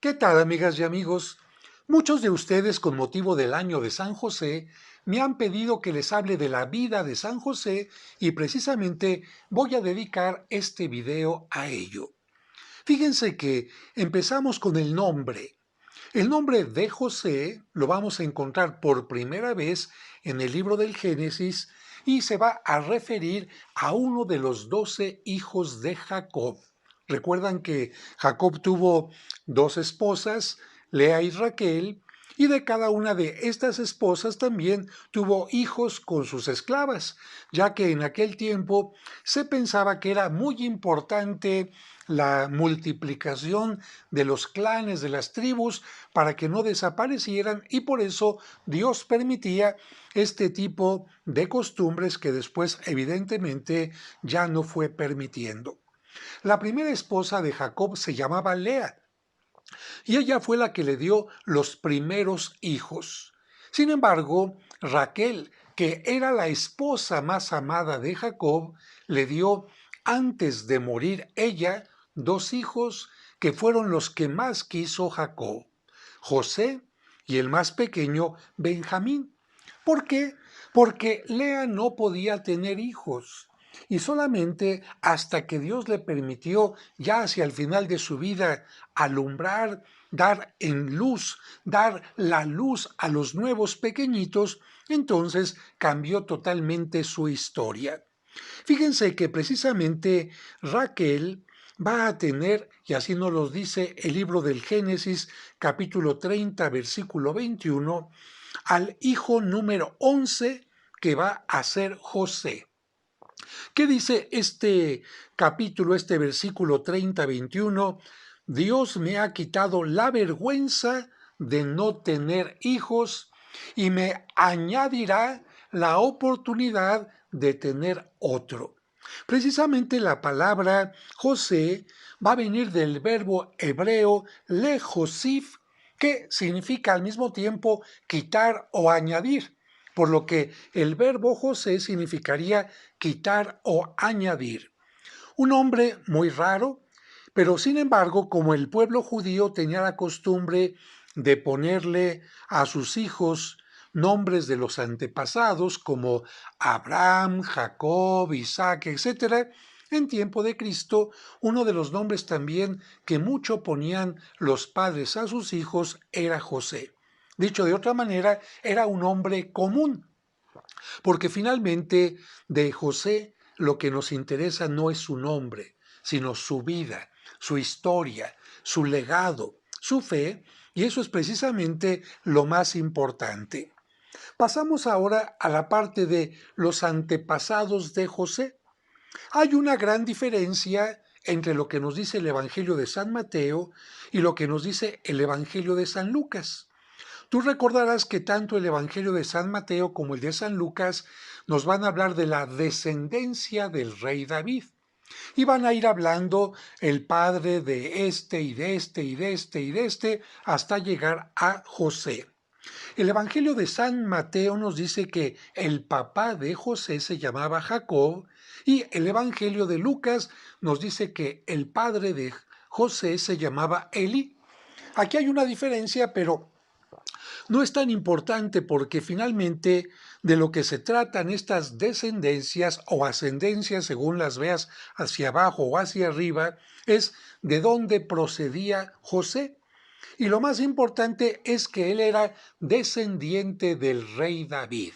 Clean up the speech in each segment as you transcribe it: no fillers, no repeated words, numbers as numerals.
¿Qué tal, amigas y amigos? Muchos de ustedes, con motivo del año de San José, me han pedido que les hable de la vida de San José y precisamente voy a dedicar este video a ello. Fíjense que empezamos con el nombre. El nombre de José lo vamos a encontrar por primera vez en el libro del Génesis y se va a referir a uno de los 12 hijos de Jacob. Recuerdan que Jacob tuvo dos esposas, Lea y Raquel, y de cada una de estas esposas también tuvo hijos con sus esclavas, ya que en aquel tiempo se pensaba que era muy importante la multiplicación de los clanes, de las tribus, para que no desaparecieran, y por eso Dios permitía este tipo de costumbres que después evidentemente ya no fue permitiendo. La primera esposa de Jacob se llamaba Lea, y ella fue la que le dio los primeros hijos. Sin embargo, Raquel, que era la esposa más amada de Jacob, le dio, antes de morir ella, dos hijos que fueron los que más quiso Jacob, José y el más pequeño, Benjamín. ¿Por qué? Porque Lea no podía tener hijos. Y solamente hasta que Dios le permitió, ya hacia el final de su vida, alumbrar, dar en luz, dar la luz a los nuevos pequeñitos, entonces cambió totalmente su historia. Fíjense que precisamente Raquel va a tener, y así nos lo dice el libro del Génesis, capítulo 30, versículo 21, al hijo número 11 que va a ser José. ¿Qué dice este capítulo, este versículo 30-21? Dios me ha quitado la vergüenza de no tener hijos y me añadirá la oportunidad de tener otro. Precisamente la palabra José va a venir del verbo hebreo lejosif, que significa al mismo tiempo quitar o añadir, por lo que el verbo José significaría quitar o añadir. Un hombre muy raro, pero sin embargo, como el pueblo judío tenía la costumbre de ponerle a sus hijos nombres de los antepasados como Abraham, Jacob, Isaac, etc., en tiempo de Cristo, uno de los nombres también que mucho ponían los padres a sus hijos era José. Dicho de otra manera, era un hombre común, porque finalmente de José lo que nos interesa no es su nombre, sino su vida, su historia, su legado, su fe, y eso es precisamente lo más importante. Pasamos ahora a la parte de los antepasados de José. Hay una gran diferencia entre lo que nos dice el Evangelio de San Mateo y lo que nos dice el Evangelio de San Lucas. Tú recordarás que tanto el Evangelio de San Mateo como el de San Lucas nos van a hablar de la descendencia del rey David. Y van a ir hablando el padre de este y de este y de este y de este hasta llegar a José. El Evangelio de San Mateo nos dice que el papá de José se llamaba Jacob y el Evangelio de Lucas nos dice que el padre de José se llamaba Eli. Aquí hay una diferencia, pero no es tan importante porque finalmente de lo que se tratan estas descendencias o ascendencias, según las veas hacia abajo o hacia arriba, es de dónde procedía José. Y lo más importante es que él era descendiente del rey David.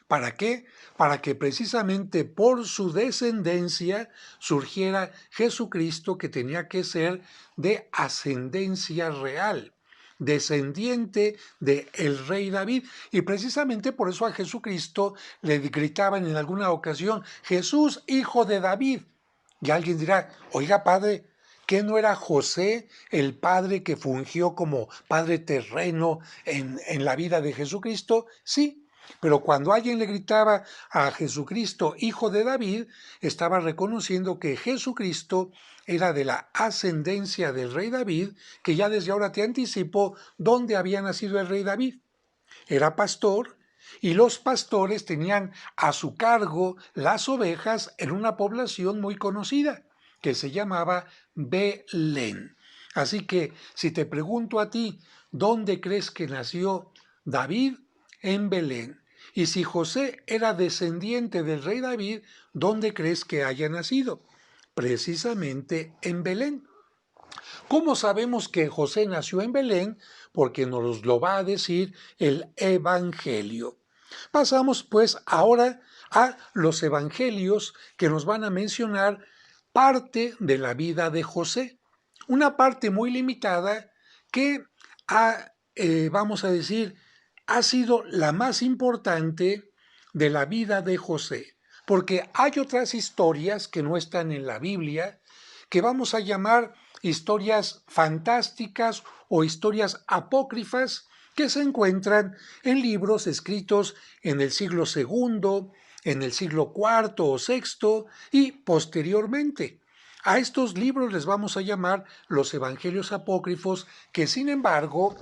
¿Para qué? Para que precisamente por su descendencia surgiera Jesucristo, que tenía que ser de ascendencia real, descendiente del rey David. Y precisamente por eso a Jesucristo le gritaban en alguna ocasión: Jesús, hijo de David. Y alguien dirá: oiga, padre, ¿qué no era José el padre que fungió como padre terreno en la vida de Jesucristo? Sí, pero cuando alguien le gritaba a Jesucristo, hijo de David, estaba reconociendo que Jesucristo era de la ascendencia del rey David, que ya desde ahora te anticipo dónde había nacido el rey David. Era pastor, y los pastores tenían a su cargo las ovejas en una población muy conocida que se llamaba Belén. Así que si te pregunto a ti, ¿dónde crees que nació David? En Belén. Y si José era descendiente del rey David, ¿dónde crees que haya nacido? Precisamente en Belén. ¿Cómo sabemos que José nació en Belén? Porque nos lo va a decir el Evangelio. Pasamos pues ahora a los evangelios que nos van a mencionar parte de la vida de José. Una parte muy limitada que vamos a decir, ha sido la más importante de la vida de José. Porque hay otras historias que no están en la Biblia, que vamos a llamar historias fantásticas o historias apócrifas que se encuentran en libros escritos en el siglo segundo, en el siglo cuarto o sexto y posteriormente. A estos libros les vamos a llamar los evangelios apócrifos, que sin embargo,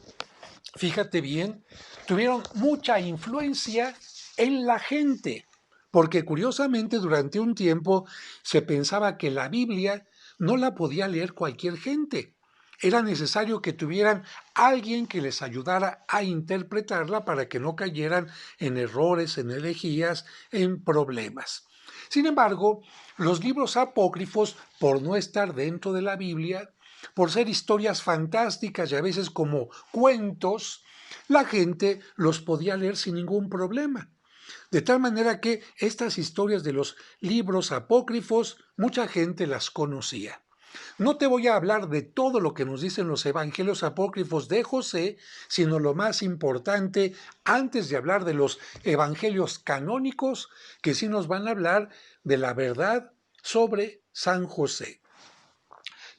fíjate bien, tuvieron mucha influencia en la gente, porque curiosamente durante un tiempo se pensaba que la Biblia no la podía leer cualquier gente. Era necesario que tuvieran alguien que les ayudara a interpretarla para que no cayeran en errores, en herejías, en problemas. Sin embargo, los libros apócrifos, por no estar dentro de la Biblia, por ser historias fantásticas y a veces como cuentos, la gente los podía leer sin ningún problema. De tal manera que estas historias de los libros apócrifos, mucha gente las conocía. No te voy a hablar de todo lo que nos dicen los evangelios apócrifos de José, sino lo más importante antes de hablar de los evangelios canónicos, que sí nos van a hablar de la verdad sobre San José.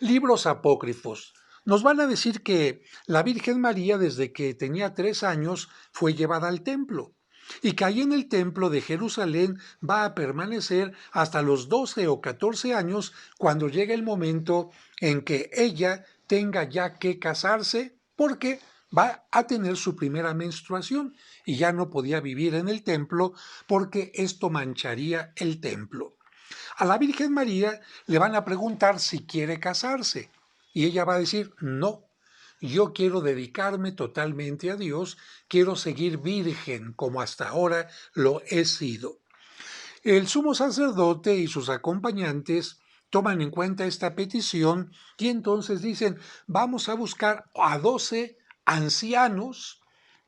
Libros apócrifos. Nos van a decir que la Virgen María desde que tenía 3 años fue llevada al templo y que ahí en el templo de Jerusalén va a permanecer hasta los 12 o 14 años cuando llegue el momento en que ella tenga ya que casarse porque va a tener su primera menstruación y ya no podía vivir en el templo porque esto mancharía el templo. A la Virgen María le van a preguntar si quiere casarse y ella va a decir, no, yo quiero dedicarme totalmente a Dios, quiero seguir virgen como hasta ahora lo he sido. El sumo sacerdote y sus acompañantes toman en cuenta esta petición y entonces dicen, vamos a buscar a 12 ancianos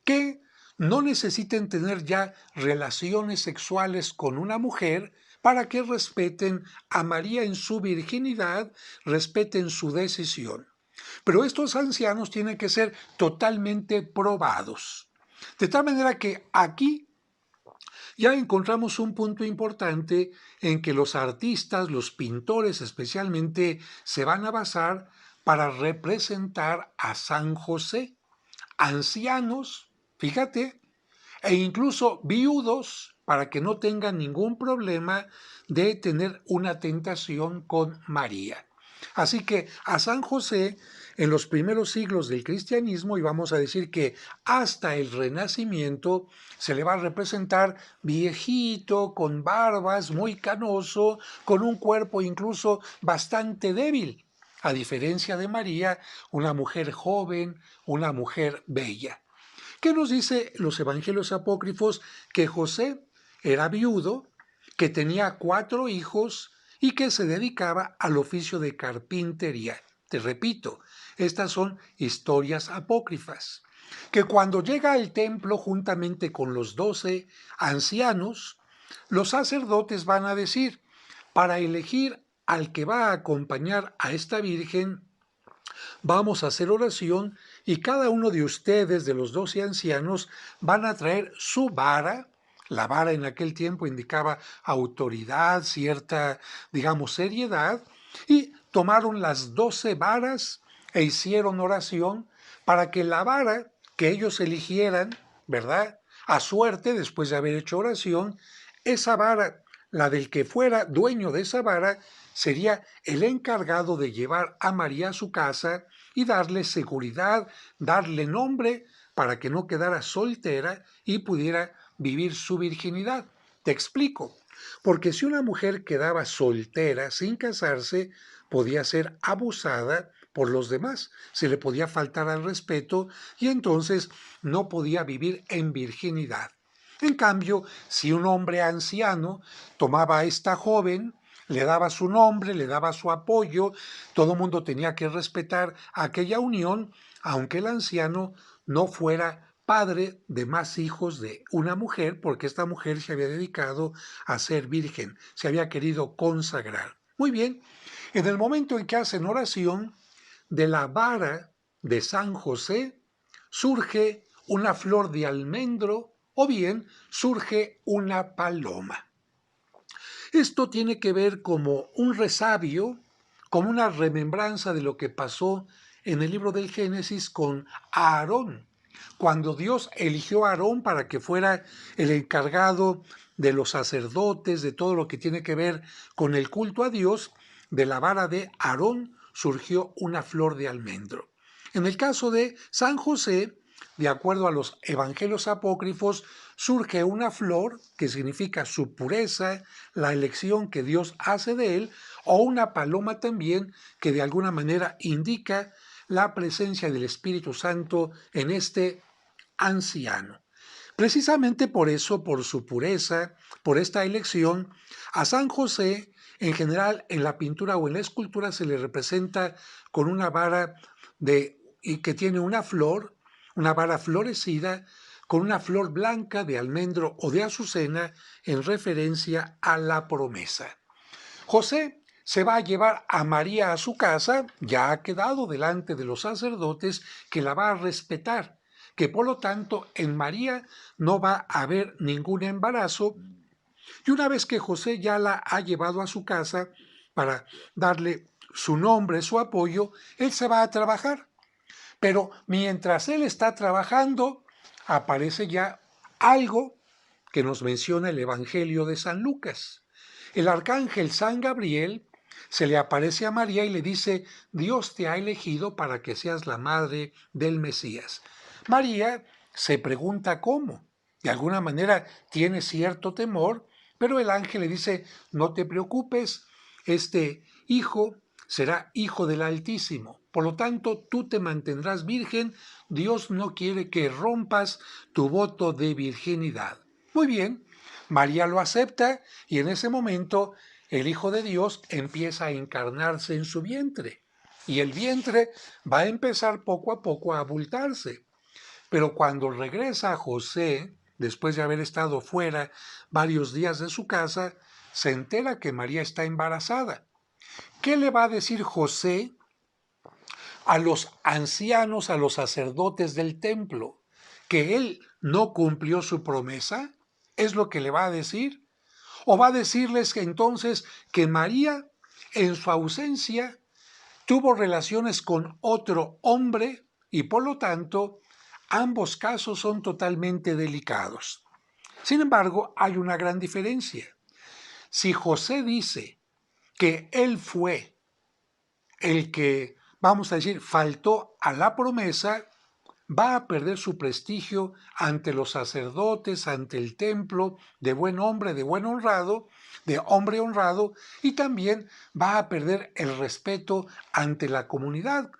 que no necesiten tener ya relaciones sexuales con una mujer para que respeten a María en su virginidad, respeten su decisión. Pero estos ancianos tienen que ser totalmente probados. De tal manera que aquí ya encontramos un punto importante en que los artistas, los pintores especialmente, se van a basar para representar a San José. Ancianos, fíjate, e incluso viudos para que no tengan ningún problema de tener una tentación con María. Así que a San José en los primeros siglos del cristianismo, y vamos a decir que hasta el Renacimiento, se le va a representar viejito, con barbas, muy canoso, con un cuerpo incluso bastante débil, a diferencia de María, una mujer joven, una mujer bella. ¿Qué nos dice los evangelios apócrifos? Que José era viudo, que tenía 4 hijos y que se dedicaba al oficio de carpintería. Te repito, estas son historias apócrifas. Que cuando llega al templo juntamente con los 12 ancianos, los sacerdotes van a decir, para elegir al que va a acompañar a esta virgen, vamos a hacer oración y cada uno de ustedes, de los 12 ancianos, van a traer su vara. La vara en aquel tiempo indicaba autoridad, cierta, digamos, seriedad, y tomaron las 12 varas e hicieron oración para que la vara que ellos eligieran, ¿verdad? A suerte, después de haber hecho oración, esa vara, la del que fuera dueño de esa vara, sería el encargado de llevar a María a su casa y darle seguridad, darle nombre para que no quedara soltera y pudiera vivir su virginidad. Te explico. Porque si una mujer quedaba soltera sin casarse, podía ser abusada por los demás, se le podía faltar al respeto y entonces no podía vivir en virginidad. En cambio, si un hombre anciano tomaba a esta joven, le daba su nombre, le daba su apoyo, todo el mundo tenía que respetar aquella unión, aunque el anciano no fuera padre de más hijos de una mujer, porque esta mujer se había dedicado a ser virgen, se había querido consagrar. Muy bien, en el momento en que hacen oración, de la vara de San José surge una flor de almendro o bien surge una paloma. Esto tiene que ver como un resabio, como una remembranza de lo que pasó en el libro del Génesis con Aarón, cuando Dios eligió a Aarón para que fuera el encargado de los sacerdotes, de todo lo que tiene que ver con el culto a Dios. De la vara de Aarón surgió una flor de almendro. En el caso de San José, de acuerdo a los evangelios apócrifos, surge una flor que significa su pureza, la elección que Dios hace de él, o una paloma también que de alguna manera indica la presencia del Espíritu Santo en este anciano. Precisamente por eso, por su pureza, por esta elección, a San José, en general en la pintura o en la escultura se le representa con una vara y que tiene una vara florecida, con una flor blanca de almendro o de azucena en referencia a la promesa. José se va a llevar a María a su casa, ya ha quedado delante de los sacerdotes que la va a respetar, que por lo tanto en María no va a haber ningún embarazo, y una vez que José ya la ha llevado a su casa para darle su nombre, su apoyo, él se va a trabajar. Pero mientras él está trabajando, aparece ya algo que nos menciona el Evangelio de San Lucas. El arcángel San Gabriel se le aparece a María y le dice: Dios te ha elegido para que seas la madre del Mesías. María se pregunta cómo. De alguna manera tiene cierto temor, pero el ángel le dice: no te preocupes, este hijo será hijo del Altísimo. Por lo tanto, tú te mantendrás virgen. Dios no quiere que rompas tu voto de virginidad. Muy bien, María lo acepta y en ese momento el Hijo de Dios empieza a encarnarse en su vientre. Y el vientre va a empezar poco a poco a abultarse. Pero cuando regresa José, después de haber estado fuera varios días de su casa, se entera que María está embarazada. ¿Qué le va a decir José a los ancianos, a los sacerdotes del templo? ¿Que él no cumplió su promesa? ¿Es lo que le va a decir? ¿O va a decirles que entonces que María, en su ausencia, tuvo relaciones con otro hombre y por lo tanto ambos casos son totalmente delicados? Sin embargo, hay una gran diferencia. Si José dice que él fue el que, vamos a decir, faltó a la promesa, va a perder su prestigio ante los sacerdotes, ante el templo, de buen hombre, de buen honrado, de hombre honrado, y también va a perder el respeto ante la comunidad.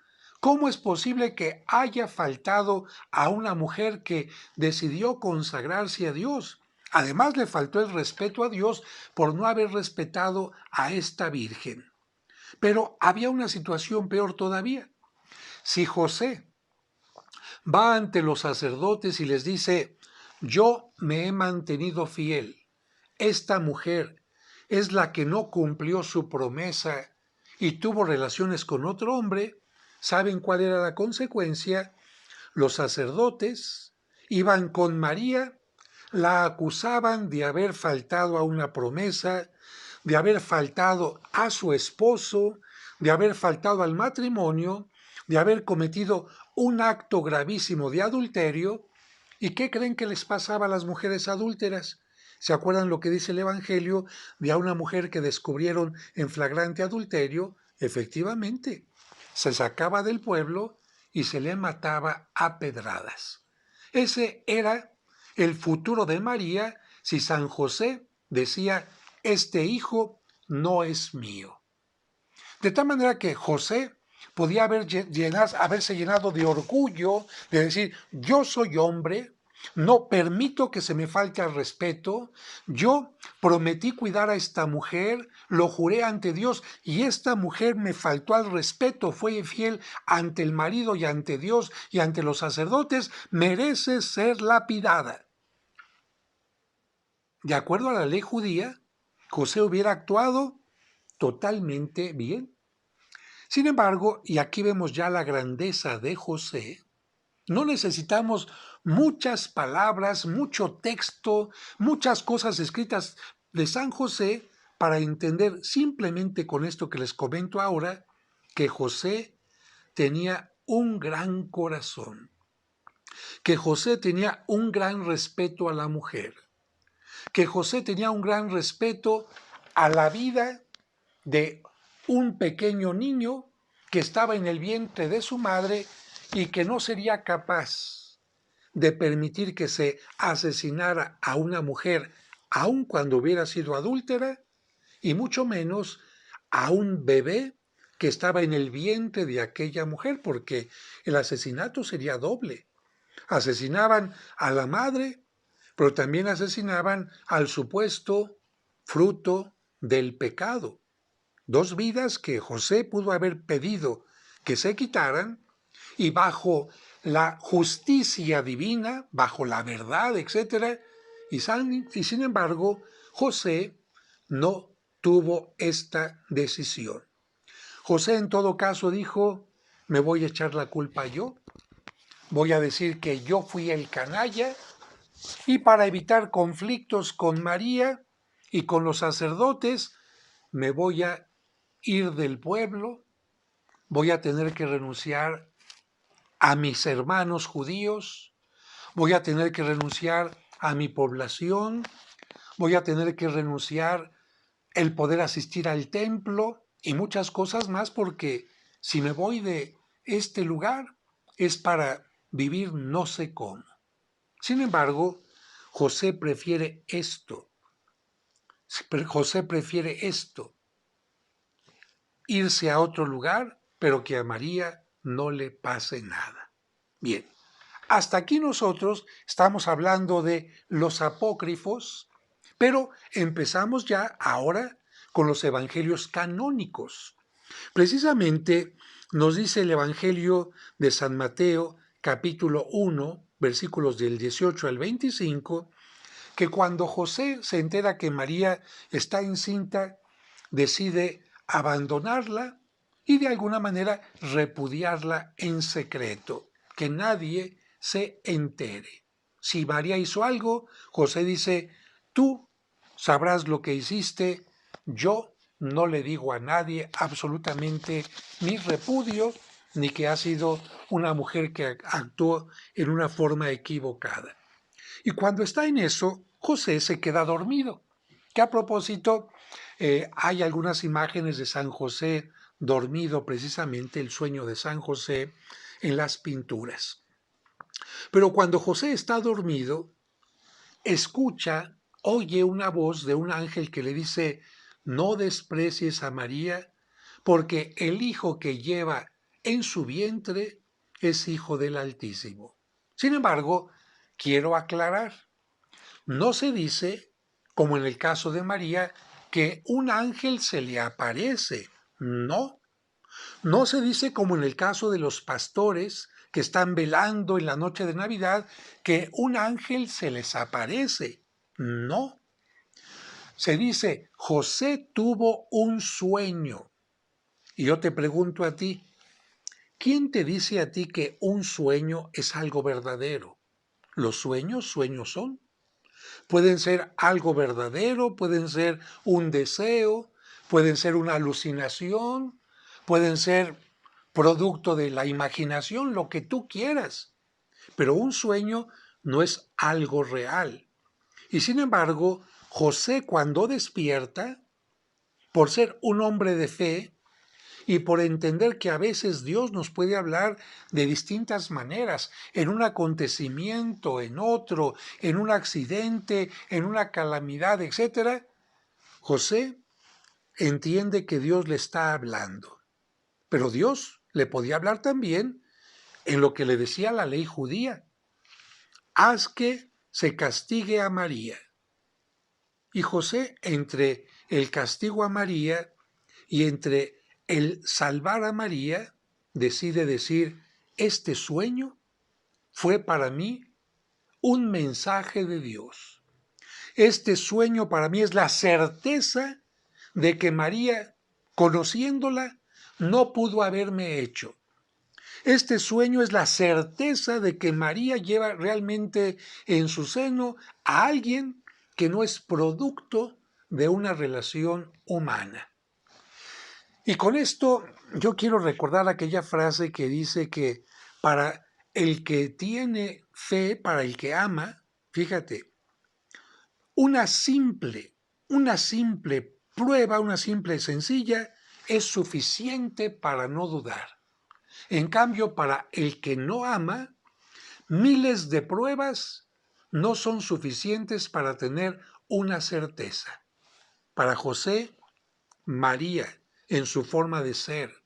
¿Cómo es posible que haya faltado a una mujer que decidió consagrarse a Dios? Además, le faltó el respeto a Dios por no haber respetado a esta virgen. Pero había una situación peor todavía. Si José va ante los sacerdotes y les dice: yo me he mantenido fiel, esta mujer es la que no cumplió su promesa y tuvo relaciones con otro hombre, ¿saben cuál era la consecuencia? Los sacerdotes iban con María, la acusaban de haber faltado a una promesa, de haber faltado a su esposo, de haber faltado al matrimonio, de haber cometido un acto gravísimo de adulterio. ¿Y qué creen que les pasaba a las mujeres adúlteras? ¿Se acuerdan lo que dice el Evangelio de a una mujer que descubrieron en flagrante adulterio? Efectivamente, se sacaba del pueblo y se le mataba a pedradas. Ese era el futuro de María si San José decía: este hijo no es mío. De tal manera que José podía haberse llenado de orgullo, de decir, yo soy hombre, no permito que se me falte al respeto, yo prometí cuidar a esta mujer, lo juré ante Dios y esta mujer me faltó al respeto, fue infiel ante el marido y ante Dios y ante los sacerdotes, merece ser lapidada. De acuerdo a la ley judía, José hubiera actuado totalmente bien. Sin embargo, y aquí vemos ya la grandeza de José, no necesitamos muchas palabras, mucho texto, muchas cosas escritas de San José para entender simplemente con esto que les comento ahora, que José tenía un gran corazón, que José tenía un gran respeto a la mujer, que José tenía un gran respeto a la vida de un pequeño niño que estaba en el vientre de su madre y que no sería capaz de permitir que se asesinara a una mujer, aun cuando hubiera sido adúltera, y mucho menos a un bebé que estaba en el vientre de aquella mujer, porque el asesinato sería doble. Asesinaban a la madre, pero también asesinaban al supuesto fruto del pecado. Dos vidas que José pudo haber pedido que se quitaran y bajo la justicia divina, bajo la verdad, etc. Y sin embargo, José no tuvo esta decisión. José en todo caso dijo, me voy a echar la culpa yo, voy a decir que yo fui el canalla y para evitar conflictos con María y con los sacerdotes, me voy a ir del pueblo, voy a tener que renunciar a mis hermanos judíos, voy a tener que renunciar a mi población, voy a tener que renunciar el poder asistir al templo y muchas cosas más porque si me voy de este lugar es para vivir no sé cómo. Sin embargo, José prefiere esto. José prefiere esto, irse a otro lugar, pero que a María no le pase nada. Bien, hasta aquí nosotros estamos hablando de los apócrifos, pero empezamos ya ahora con los evangelios canónicos. Precisamente nos dice el Evangelio de San Mateo, capítulo 1, versículos del 18 al 25, que cuando José se entera que María está encinta, decide abandonarla y de alguna manera repudiarla en secreto, que nadie se entere. Si María hizo algo, José dice, tú sabrás lo que hiciste, yo no le digo a nadie absolutamente ni repudio, ni que ha sido una mujer que actuó en una forma equivocada. Y cuando está en eso, José se queda dormido. Que a propósito, hay algunas imágenes de San José dormido, precisamente el sueño de San José, en las pinturas. Pero cuando José está dormido, oye una voz de un ángel que le dice, no desprecies a María, porque el hijo que lleva en su vientre es hijo del Altísimo. Sin embargo, quiero aclarar, no se dice, como en el caso de María, que un ángel se le aparece. No. No se dice como en el caso de los pastores que están velando en la noche de Navidad, que un ángel se les aparece. No. Se dice, José tuvo un sueño. Y yo te pregunto a ti, ¿quién te dice a ti que un sueño es algo verdadero? Los sueños, sueños son. Pueden ser algo verdadero, pueden ser un deseo, pueden ser una alucinación, pueden ser producto de la imaginación, lo que tú quieras. Pero un sueño no es algo real. Y sin embargo, José cuando despierta, por ser un hombre de fe, y por entender que a veces Dios nos puede hablar de distintas maneras, en un acontecimiento, en otro, en un accidente, en una calamidad, etc., José entiende que Dios le está hablando. Pero Dios le podía hablar también en lo que le decía la ley judía. Haz que se castigue a María. Y José, entre el castigo a María y entre el salvar a María, decide decir, este sueño fue para mí un mensaje de Dios. Este sueño para mí es la certeza de que María, conociéndola, no pudo haberme hecho. Este sueño es la certeza de que María lleva realmente en su seno a alguien que no es producto de una relación humana. Y con esto yo quiero recordar aquella frase que dice que para el que tiene fe, para el que ama, fíjate, una simple, una simple prueba, una simple sencilla, es suficiente para no dudar. En cambio, para el que no ama, miles de pruebas no son suficientes para tener una certeza. Para José, María, en su forma de ser,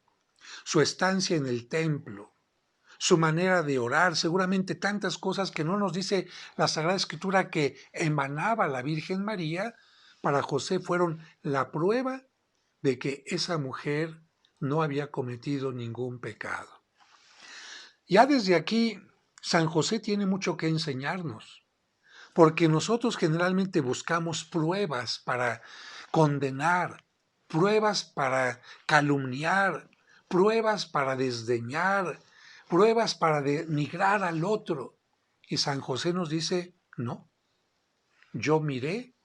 su estancia en el templo, su manera de orar, seguramente tantas cosas que no nos dice la Sagrada Escritura que emanaba la Virgen María, para José fueron la prueba de que esa mujer no había cometido ningún pecado. Ya desde aquí, San José tiene mucho que enseñarnos, porque nosotros generalmente buscamos pruebas para condenar, pruebas para calumniar, pruebas para desdeñar, pruebas para denigrar al otro. Y San José nos dice, no, yo miré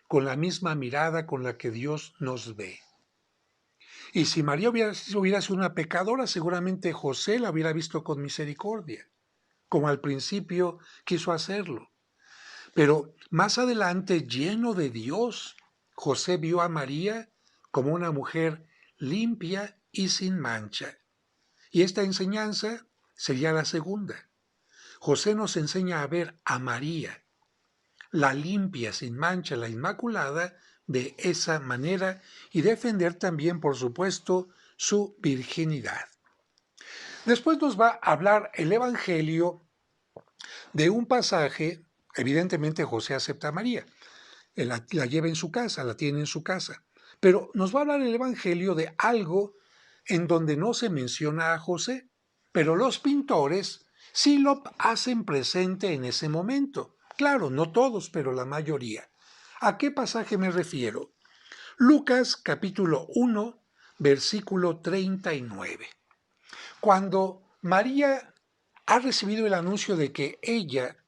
con la misma mirada con la que Dios nos ve. Y si María hubiera sido una pecadora, seguramente José la hubiera visto con misericordia, como al principio quiso hacerlo. Pero más adelante, lleno de Dios, José vio a María como una mujer limpia y sin mancha. Y esta enseñanza sería la segunda. José nos enseña a ver a María, la limpia, sin mancha, la inmaculada, de esa manera y defender también, por supuesto, su virginidad. Después nos va a hablar el Evangelio de un pasaje. Evidentemente José acepta a María, la lleva en su casa, la tiene en su casa, pero nos va a hablar el Evangelio de algo en donde no se menciona a José, pero los pintores sí lo hacen presente en ese momento. Claro, no todos, pero la mayoría. ¿A qué pasaje me refiero? Lucas capítulo 1, versículo 39. Cuando María ha recibido el anuncio de que ella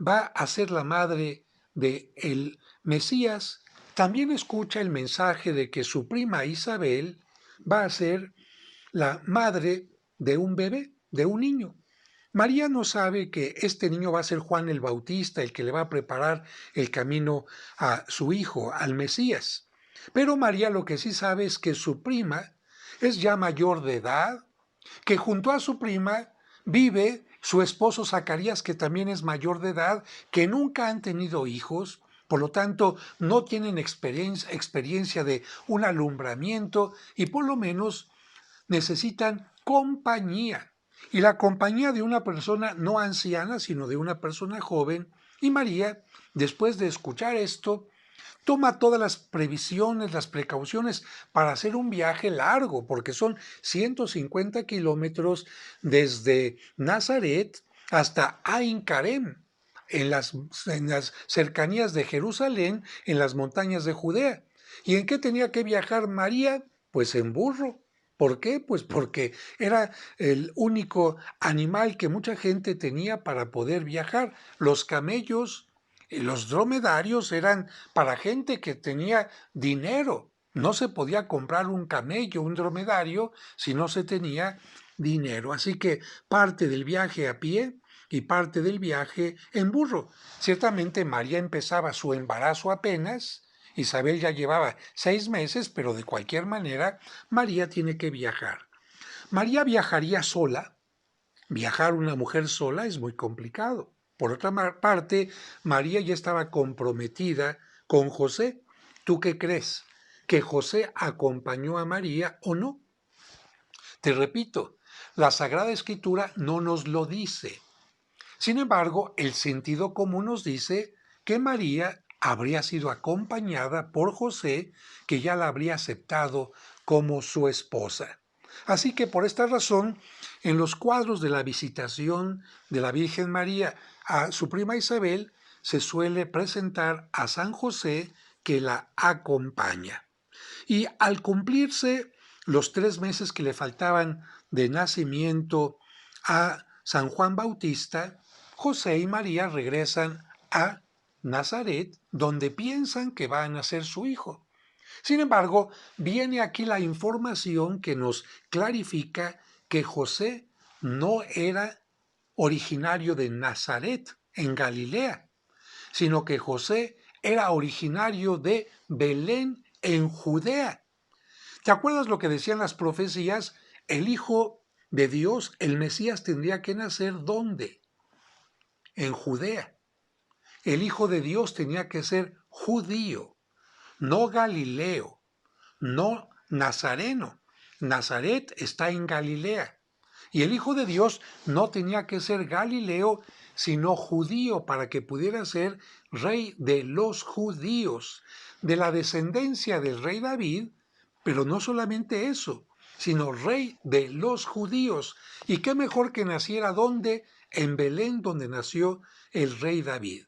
va a ser la madre de el Mesías, también escucha el mensaje de que su prima Isabel va a ser la madre de un bebé, de un niño. María no sabe que este niño va a ser Juan el Bautista, el que le va a preparar el camino a su hijo, al Mesías. Pero María lo que sí sabe es que su prima es ya mayor de edad, que junto a su prima vive su esposo Zacarías, que también es mayor de edad, que nunca han tenido hijos, por lo tanto no tienen experiencia de un alumbramiento y por lo menos necesitan compañía. Y la compañía de una persona no anciana, sino de una persona joven. Y María, después de escuchar esto, toma todas las previsiones, las precauciones para hacer un viaje largo, porque son 150 kilómetros desde Nazaret hasta Ain Karem, en las cercanías de Jerusalén, en las montañas de Judea. ¿Y en qué tenía que viajar María? Pues en burro. ¿Por qué? Pues porque era el único animal que mucha gente tenía para poder viajar. Los camellos y los dromedarios eran para gente que tenía dinero. No se podía comprar un camello, un dromedario, si no se tenía dinero. Así que parte del viaje a pie y parte del viaje en burro. Ciertamente María empezaba su embarazo apenas, Isabel ya llevaba 6 meses, pero de cualquier manera María tiene que viajar. María viajaría sola. Viajar una mujer sola es muy complicado. Por otra parte, María ya estaba comprometida con José. ¿Tú qué crees? ¿Que José acompañó a María o no? Te repito, la Sagrada Escritura no nos lo dice. Sin embargo, el sentido común nos dice que María habría sido acompañada por José, que ya la habría aceptado como su esposa. Así que por esta razón, en los cuadros de la visitación de la Virgen María a su prima Isabel, se suele presentar a San José que la acompaña. Y al cumplirse los 3 meses que le faltaban de nacimiento a San Juan Bautista, José y María regresan a Nazaret, donde piensan que va a nacer su hijo. Sin embargo, viene aquí la información que nos clarifica que José no era originario de Nazaret, en Galilea, sino que José era originario de Belén, en Judea. ¿Te acuerdas lo que decían las profecías? El Hijo de Dios, el Mesías, tendría que nacer ¿dónde? En Judea. El Hijo de Dios tenía que ser judío, no galileo, no nazareno. Nazaret está en Galilea. Y el Hijo de Dios no tenía que ser galileo, sino judío, para que pudiera ser rey de los judíos, de la descendencia del rey David, pero no solamente eso, sino rey de los judíos. Y qué mejor que naciera ¿dónde? En Belén, donde nació el rey David.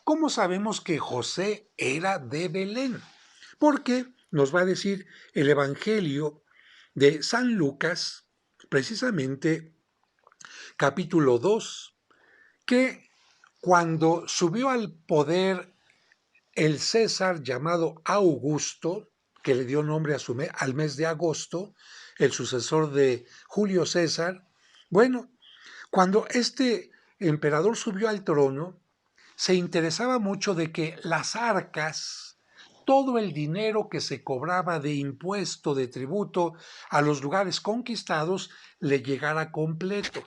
¿Cómo sabemos que José era de Belén? Porque nos va a decir el Evangelio de San Lucas, precisamente capítulo 2, que cuando subió al poder el César llamado Augusto, que le dio nombre a al mes de agosto, el sucesor de Julio César, bueno, cuando este emperador subió al trono, se interesaba mucho de que las arcas, todo el dinero que se cobraba de impuesto, de tributo a los lugares conquistados, le llegara completo.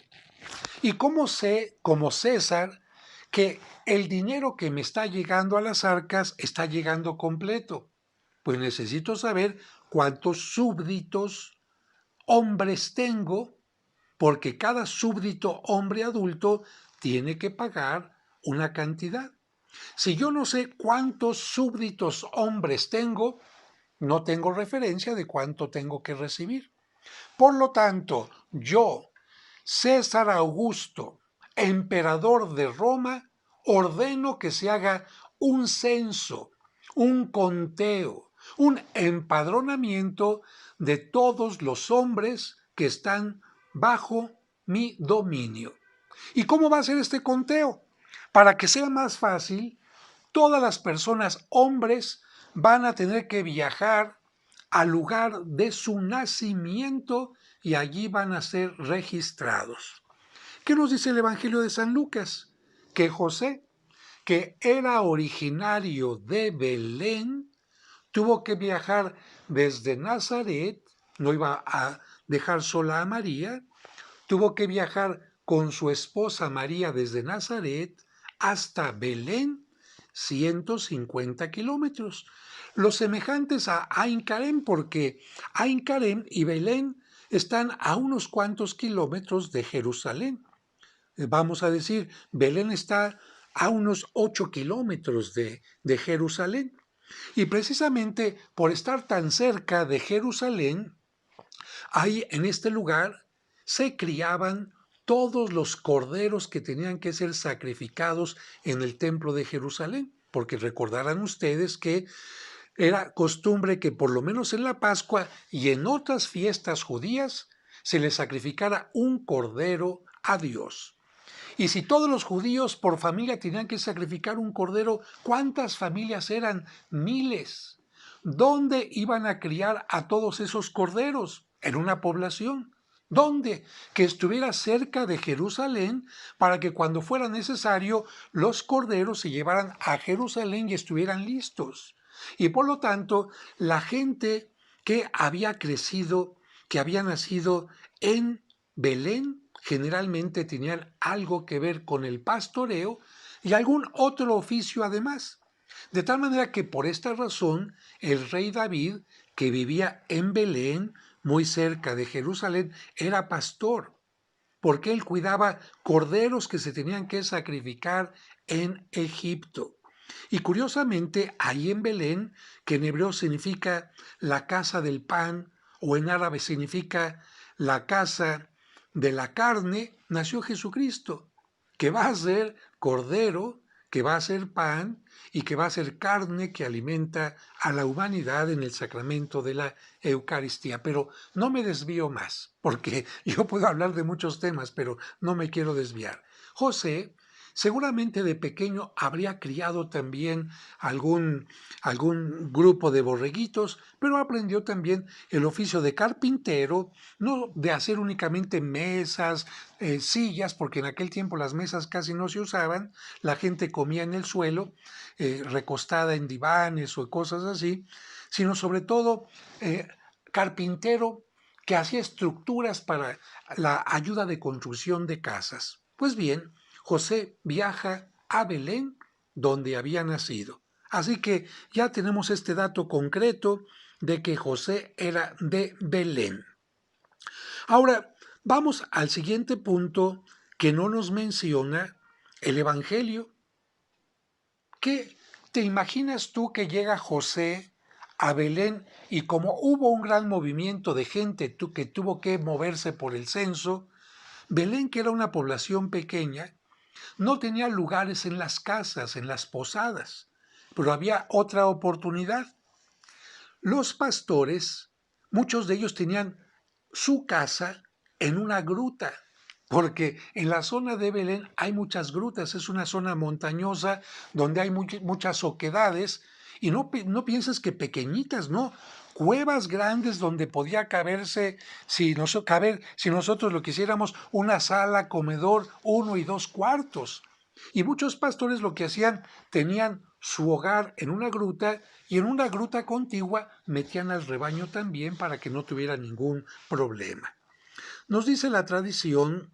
¿Y cómo sé, como César, que el dinero que me está llegando a las arcas está llegando completo? Pues necesito saber cuántos súbditos hombres tengo, porque cada súbdito hombre adulto tiene que pagar una cantidad. Si yo no sé cuántos súbditos hombres tengo, no tengo referencia de cuánto tengo que recibir. Por lo tanto, yo, César Augusto, emperador de Roma, ordeno que se haga un censo, un conteo, un empadronamiento de todos los hombres que están bajo mi dominio. ¿Y cómo va a ser este conteo? Para que sea más fácil, todas las personas, hombres, van a tener que viajar al lugar de su nacimiento y allí van a ser registrados. ¿Qué nos dice el Evangelio de San Lucas? Que José, que era originario de Belén, tuvo que viajar desde Nazaret, no iba a dejar sola a María, tuvo que viajar con su esposa María desde Nazaret hasta Belén, 150 kilómetros. Los semejantes a Ain Karem, porque Ain Karem y Belén están a unos cuantos kilómetros de Jerusalén. Vamos a decir, Belén está a unos 8 kilómetros de Jerusalén. Y precisamente por estar tan cerca de Jerusalén, ahí en este lugar se criaban todos los corderos que tenían que ser sacrificados en el templo de Jerusalén, porque recordarán ustedes que era costumbre que por lo menos en la Pascua y en otras fiestas judías se le sacrificara un cordero a Dios. Y si todos los judíos por familia tenían que sacrificar un cordero, ¿cuántas familias eran? Miles. ¿Dónde iban a criar a todos esos corderos? En una población. ¿Dónde? Que estuviera cerca de Jerusalén para que cuando fuera necesario los corderos se llevaran a Jerusalén y estuvieran listos. Y por lo tanto, la gente que había crecido, que había nacido en Belén, generalmente tenían algo que ver con el pastoreo y algún otro oficio además. De tal manera que por esta razón el rey David, que vivía en Belén, muy cerca de Jerusalén, era pastor, porque él cuidaba corderos que se tenían que sacrificar en Egipto. Y curiosamente, ahí en Belén, que en hebreo significa la casa del pan, o en árabe significa la casa de la carne, nació Jesucristo, que va a ser cordero, que va a ser pan y que va a ser carne que alimenta a la humanidad en el sacramento de la Eucaristía. Pero no me desvío más, porque yo puedo hablar de muchos temas, pero no me quiero desviar. José seguramente de pequeño habría criado también algún grupo de borreguitos, pero aprendió también el oficio de carpintero, no de hacer únicamente mesas, sillas, porque en aquel tiempo las mesas casi no se usaban, la gente comía en el suelo, recostada en divanes o cosas así, sino sobre todo carpintero que hacía estructuras para la ayuda de construcción de casas. Pues bien, José viaja a Belén, donde había nacido. Así que ya tenemos este dato concreto de que José era de Belén. Ahora, vamos al siguiente punto que no nos menciona el Evangelio. ¿Qué te imaginas tú que llega José a Belén y como hubo un gran movimiento de gente que tuvo que moverse por el censo, Belén, que era una población pequeña, no tenía lugares en las casas, en las posadas, pero había otra oportunidad. Los pastores, muchos de ellos tenían su casa en una gruta, porque en la zona de Belén hay muchas grutas, es una zona montañosa donde hay muchas oquedades, y no pienses que pequeñitas, no, cuevas grandes donde podía caberse, si nosotros lo quisiéramos, una sala, comedor, 1 y 2 cuartos. Y muchos pastores lo que hacían, tenían su hogar en una gruta y en una gruta contigua metían al rebaño también para que no tuviera ningún problema. Nos dice la tradición,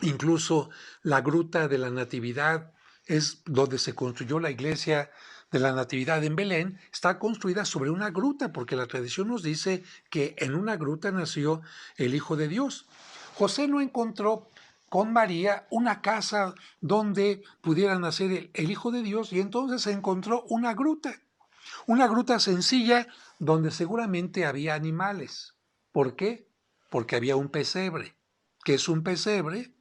incluso la gruta de la Natividad es donde se construyó la iglesia de la Natividad en Belén, está construida sobre una gruta, porque la tradición nos dice que en una gruta nació el Hijo de Dios. José no encontró con María una casa donde pudiera nacer el Hijo de Dios y entonces encontró una gruta sencilla donde seguramente había animales. ¿Por qué? Porque había un pesebre. ¿Qué es un pesebre?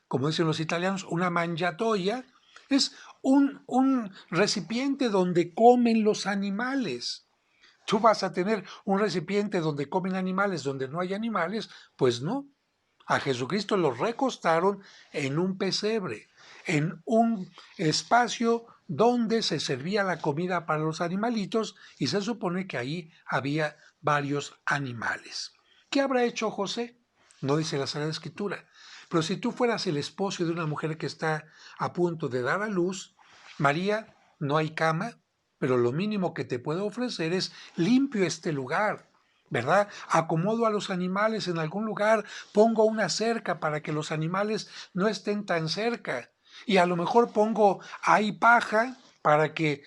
Como dicen los italianos, una mangiatoia, es un recipiente donde comen los animales. ¿Tú vas a tener un recipiente donde comen animales, donde no hay animales? Pues no. A Jesucristo lo recostaron en un pesebre, en un espacio donde se servía la comida para los animalitos y se supone que ahí había varios animales. ¿Qué habrá hecho José? No dice la Sagrada Escritura. Pero si tú fueras el esposo de una mujer que está a punto de dar a luz, María, no hay cama, pero lo mínimo que te puedo ofrecer es limpio este lugar, ¿verdad? Acomodo a los animales en algún lugar, pongo una cerca para que los animales no estén tan cerca. Y a lo mejor pongo ahí paja para que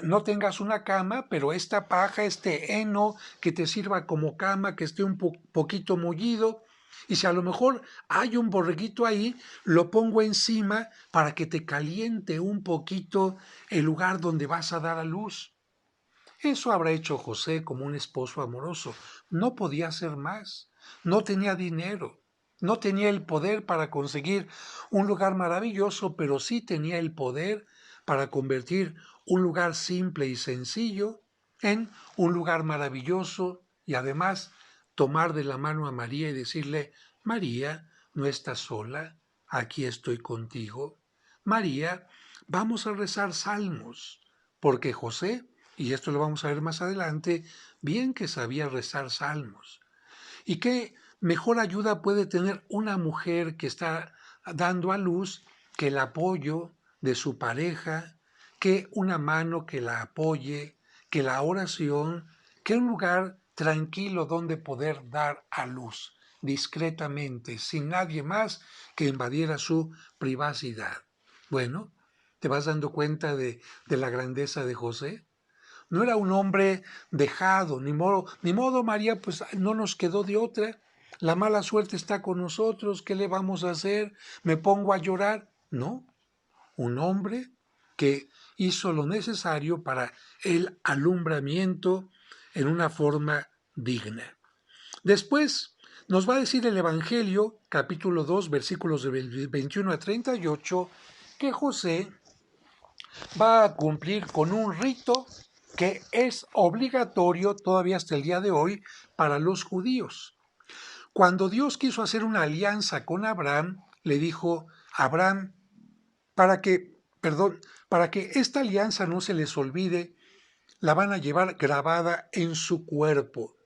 no tengas una cama, pero esta paja, este heno que te sirva como cama, que esté un poquito mullido. Y si a lo mejor hay un borreguito ahí, lo pongo encima para que te caliente un poquito el lugar donde vas a dar a luz. Eso habrá hecho José como un esposo amoroso. No podía hacer más. No tenía dinero. No tenía el poder para conseguir un lugar maravilloso, pero sí tenía el poder para convertir un lugar simple y sencillo en un lugar maravilloso y además tomar de la mano a María y decirle, María, no estás sola, aquí estoy contigo. María, vamos a rezar salmos, porque José, y esto lo vamos a ver más adelante, bien que sabía rezar salmos. ¿Y qué mejor ayuda puede tener una mujer que está dando a luz que el apoyo de su pareja, que una mano que la apoye, que la oración, que un lugar tranquilo donde poder dar a luz, discretamente, sin nadie más que invadiera su privacidad? Bueno, ¿te vas dando cuenta de la grandeza de José? no era un hombre dejado, ni modo María, pues no nos quedó de otra. La mala suerte está con nosotros, ¿qué le vamos a hacer? ¿Me pongo a llorar? No, un hombre que hizo lo necesario para el alumbramiento en una forma digna. Después nos va a decir el Evangelio, capítulo 2, versículos de 21 a 38, que José va a cumplir con un rito que es obligatorio todavía hasta el día de hoy para los judíos. Cuando Dios quiso hacer una alianza con Abraham, le dijo a Abraham, para que esta alianza no se les olvide, la van a llevar grabada en su cuerpo.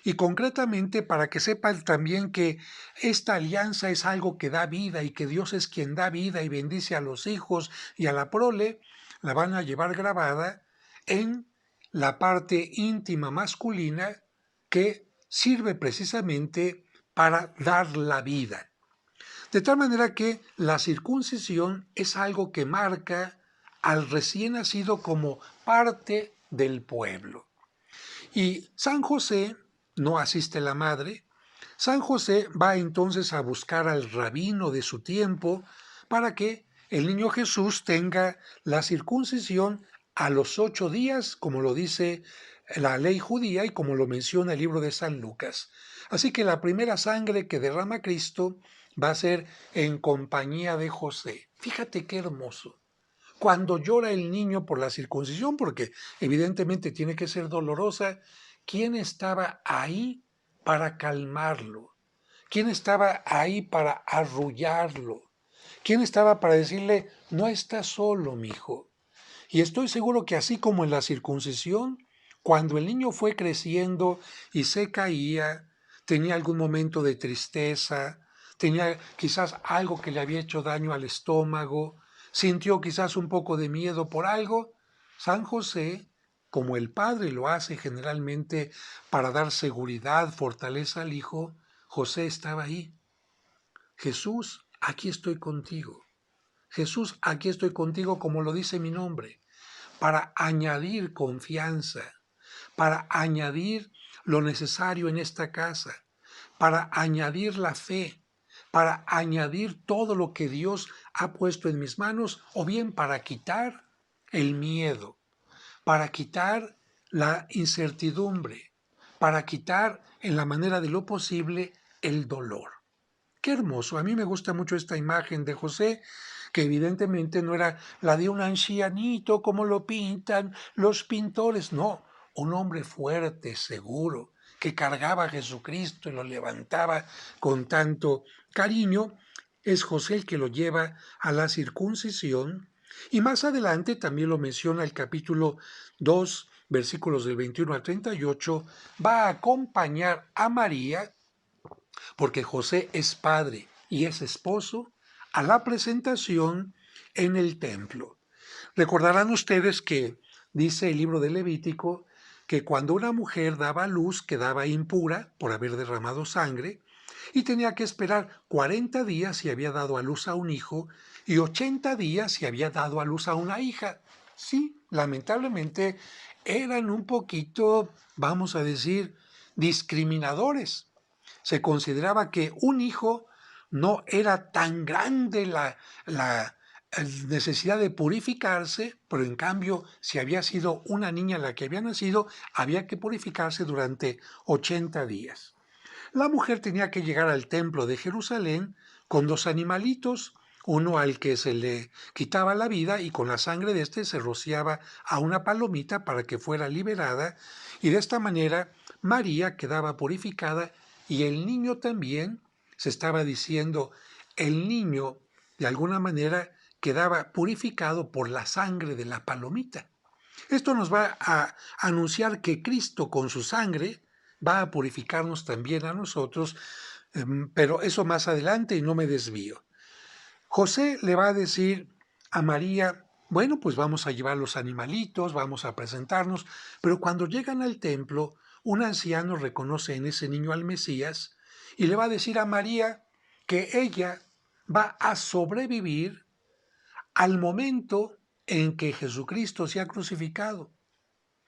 Y concretamente para que sepan también que esta alianza es algo que da vida y que Dios es quien da vida y bendice a los hijos y a la prole, la van a llevar grabada en la parte íntima masculina que sirve precisamente para dar la vida. De tal manera que la circuncisión es algo que marca al recién nacido como parte del pueblo. Y San José, no asiste la madre, San José va entonces a buscar al rabino de su tiempo para que el niño Jesús tenga la circuncisión a los 8 días, como lo dice la ley judía y como lo menciona el libro de San Lucas. Así que la primera sangre que derrama Cristo va a ser en compañía de José. Fíjate qué hermoso. Cuando llora el niño por la circuncisión, porque evidentemente tiene que ser dolorosa, ¿quién estaba ahí para calmarlo? ¿Quién estaba ahí para arrullarlo? ¿Quién estaba para decirle, no estás solo, mi hijo? Y estoy seguro que así como en la circuncisión, cuando el niño fue creciendo y se caía, tenía algún momento de tristeza, tenía quizás algo que le había hecho daño al estómago, sintió quizás un poco de miedo por algo, San José, como el padre lo hace generalmente para dar seguridad, fortaleza al hijo, José estaba ahí. Jesús, aquí estoy contigo. Jesús, aquí estoy contigo como lo dice mi nombre, para añadir confianza, para añadir lo necesario en esta casa, para añadir la fe, para añadir todo lo que Dios ha puesto en mis manos, o bien para quitar el miedo, para quitar la incertidumbre, para quitar en la manera de lo posible el dolor. Qué hermoso, a mí me gusta mucho esta imagen de José, que evidentemente no era la de un ancianito como lo pintan los pintores, no, un hombre fuerte, seguro, que cargaba a Jesucristo y lo levantaba con tanto cariño. Es José el que lo lleva a la circuncisión, y más adelante también lo menciona el capítulo 2, versículos del 21 al 38, va a acompañar a María, porque José es padre y es esposo, a la presentación en el templo. Recordarán ustedes que dice el libro de Levítico que cuando una mujer daba a luz quedaba impura por haber derramado sangre y tenía que esperar 40 días si había dado a luz a un hijo y 80 días si había dado a luz a una hija. Sí, lamentablemente eran un poquito, vamos a decir, discriminadores. Se consideraba que un hijo no era tan grande la necesidad de purificarse, pero en cambio, si había sido una niña la que había nacido, había que purificarse durante 80 días. La mujer tenía que llegar al templo de Jerusalén con 2 animalitos, uno al que se le quitaba la vida y con la sangre de este se rociaba a una palomita para que fuera liberada, y de esta manera María quedaba purificada y el niño también. Se estaba diciendo, el niño de alguna manera quedaba purificado por la sangre de la palomita. Esto nos va a anunciar que Cristo con su sangre va a purificarnos también a nosotros, pero eso más adelante y no me desvío. José le va a decir a María, bueno, pues vamos a llevar los animalitos, vamos a presentarnos, pero cuando llegan al templo, un anciano reconoce en ese niño al Mesías y le va a decir a María que ella va a sobrevivir al momento en que Jesucristo sea crucificado.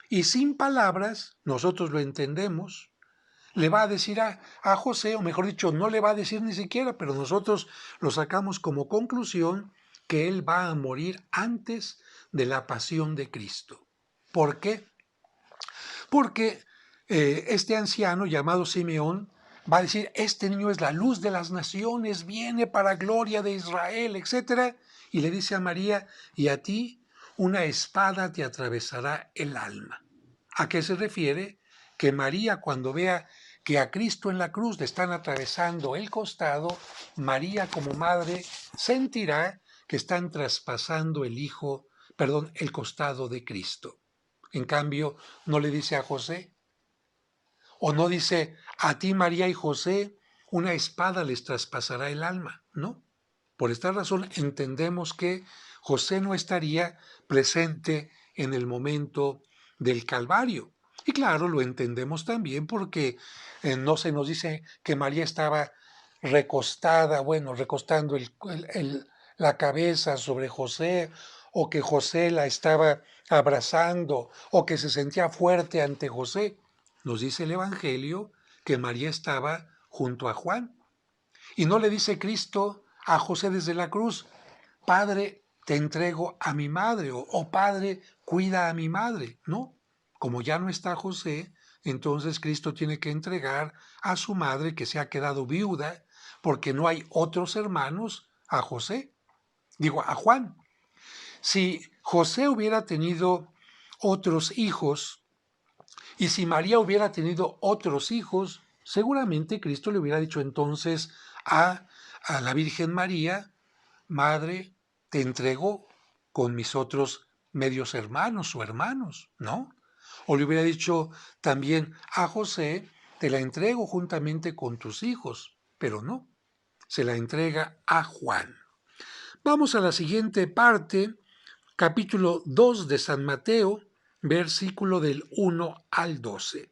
Y sin palabras, nosotros lo entendemos, le va a decir a José, o mejor dicho, no le va a decir ni siquiera, pero nosotros lo sacamos como conclusión que él va a morir antes de la pasión de Cristo. ¿Por qué? Porque este anciano llamado Simeón va a decir, este niño es la luz de las naciones, viene para gloria de Israel, etc. Y le dice a María, y a ti una espada te atravesará el alma. ¿A qué se refiere? Que María, cuando vea que a Cristo en la cruz le están atravesando el costado, María como madre sentirá que están traspasando el costado de Cristo. En cambio, no le dice a José, o no dice, a ti María y José, una espada les traspasará el alma, ¿no? Por esta razón entendemos que José no estaría presente en el momento del Calvario. Y claro, lo entendemos también porque no se nos dice que María estaba recostada, bueno, recostando la cabeza sobre José, o que José la estaba abrazando, o que se sentía fuerte ante José. Nos dice el Evangelio que María estaba junto a Juan. Y no le dice Cristo a José desde la cruz, Padre, te entrego a mi madre, o Padre, cuida a mi madre. No, como ya no está José, entonces Cristo tiene que entregar a su madre que se ha quedado viuda, porque no hay otros hermanos a José, digo, a Juan. Si José hubiera tenido otros hijos, y si María hubiera tenido otros hijos, seguramente Cristo le hubiera dicho entonces a la Virgen María, Madre, te entrego con mis otros medios hermanos o hermanos, ¿no? O le hubiera dicho también a José, te la entrego juntamente con tus hijos, pero no, se la entrega a Juan. Vamos a la siguiente parte, capítulo 2 de San Mateo, versículo del 1 al 12.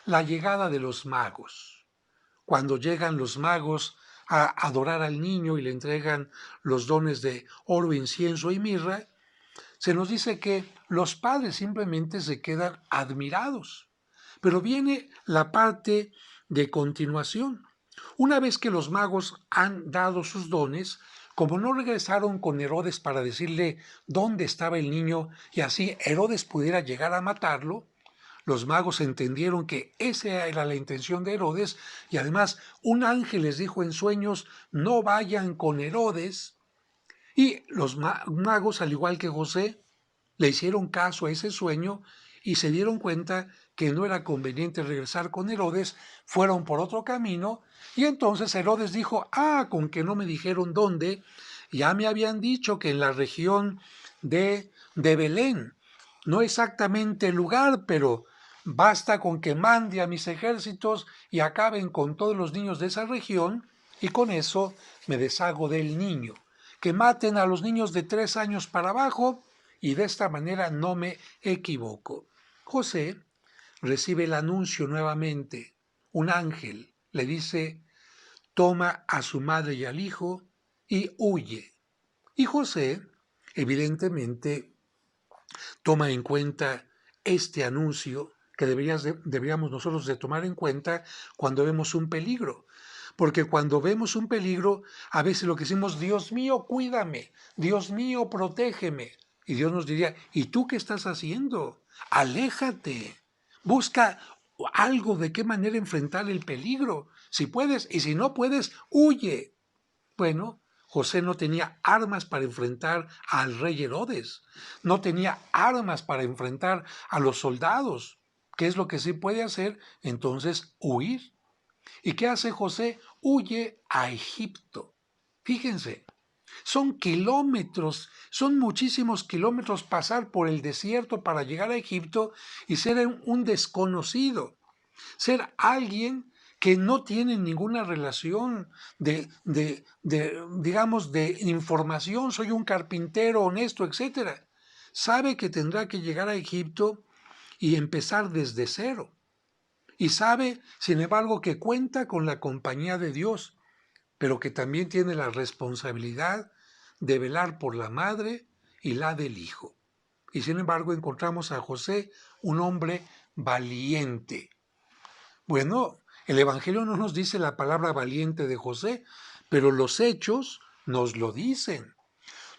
La llegada de los magos. Cuando llegan los magos a adorar al niño y le entregan los dones de oro, incienso y mirra, se nos dice que los padres simplemente se quedan admirados. Pero viene la parte de continuación. Una vez que los magos han dado sus dones, como no regresaron con Herodes para decirle dónde estaba el niño y así Herodes pudiera llegar a matarlo, los magos entendieron que esa era la intención de Herodes y además un ángel les dijo en sueños, no vayan con Herodes. Y los magos, al igual que José, le hicieron caso a ese sueño y se dieron cuenta que no era conveniente regresar con Herodes, fueron por otro camino y entonces Herodes dijo, con que no me dijeron dónde, ya me habían dicho que en la región de Belén, no exactamente el lugar, pero basta con que mande a mis ejércitos y acaben con todos los niños de esa región y con eso me deshago del niño. Que maten a los niños de 3 años para abajo y de esta manera no me equivoco. José recibe el anuncio nuevamente. Un ángel le dice, toma a su madre y al hijo y huye. Y José, evidentemente, toma en cuenta este anuncio que deberíamos nosotros de tomar en cuenta cuando vemos un peligro. Porque cuando vemos un peligro, a veces lo que decimos, Dios mío, cuídame, Dios mío, protégeme. Y Dios nos diría, ¿y tú qué estás haciendo? Aléjate, busca algo de qué manera enfrentar el peligro. Si puedes, y si no puedes, huye. Bueno, José no tenía armas para enfrentar al rey Herodes, no tenía armas para enfrentar a los soldados. ¿Qué es lo que sí puede hacer? Entonces, huir. ¿Y qué hace José? Huye a Egipto. Fíjense, son kilómetros, son muchísimos kilómetros pasar por el desierto para llegar a Egipto y ser un desconocido, ser alguien que no tiene ninguna relación digamos, de información, soy un carpintero honesto, etc. Sabe que tendrá que llegar a Egipto y empezar desde cero. Y sabe, sin embargo, que cuenta con la compañía de Dios, pero que también tiene la responsabilidad de velar por la madre y la del hijo. Y sin embargo encontramos a José, un hombre valiente. Bueno, el Evangelio no nos dice la palabra valiente de José, pero los hechos nos lo dicen.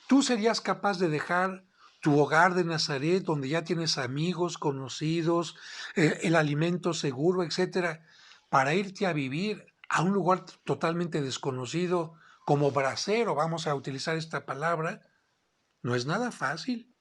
¿Tú serías capaz de dejar tu hogar de Nazaret, donde ya tienes amigos, conocidos, el alimento seguro, etcétera, para irte a vivir a un lugar totalmente desconocido, como bracero, vamos a utilizar esta palabra? No es nada fácil.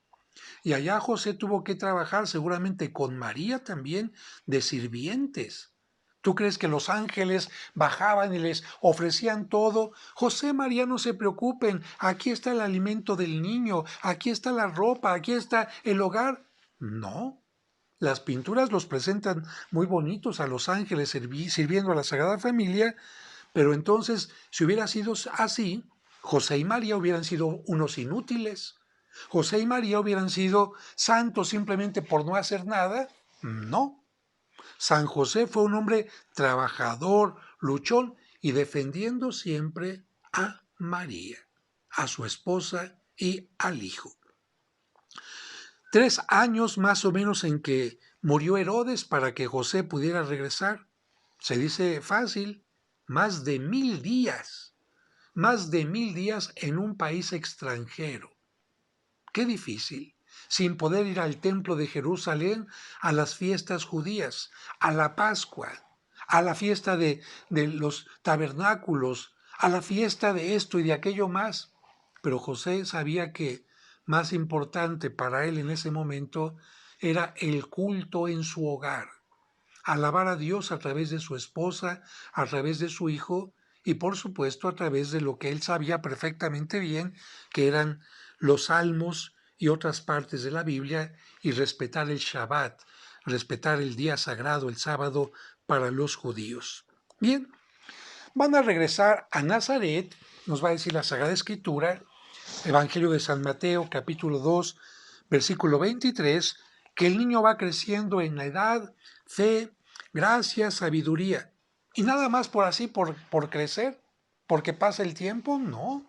Y allá José tuvo que trabajar seguramente con María también de sirvientes. ¿Tú crees que los ángeles bajaban y les ofrecían todo? José, María, no se preocupen, aquí está el alimento del niño, aquí está la ropa, aquí está el hogar. No, las pinturas los presentan muy bonitos a los ángeles sirviendo a la Sagrada Familia, pero entonces, si hubiera sido así, José y María hubieran sido unos inútiles. José y María hubieran sido santos simplemente por no hacer nada. No. San José fue un hombre trabajador, luchón y defendiendo siempre a María, a su esposa y al hijo. 3 años más o menos en que murió Herodes para que José pudiera regresar. Se dice fácil, más de 1000 días. Más de 1000 días en un país extranjero. Qué difícil, sin poder ir al templo de Jerusalén, a las fiestas judías, a la Pascua, a la fiesta de los tabernáculos, a la fiesta de esto y de aquello más. Pero José sabía que más importante para él en ese momento era el culto en su hogar, alabar a Dios a través de su esposa, a través de su hijo y por supuesto a través de lo que él sabía perfectamente bien, que eran los salmos y otras partes de la Biblia, y respetar el Shabbat, respetar el día sagrado, el sábado, para los judíos. Bien, van a regresar a Nazaret, nos va a decir la Sagrada Escritura, Evangelio de San Mateo, capítulo 2, versículo 23, que el niño va creciendo en la edad, fe, gracia, sabiduría. Y nada más por así, por crecer, porque pasa el tiempo, no.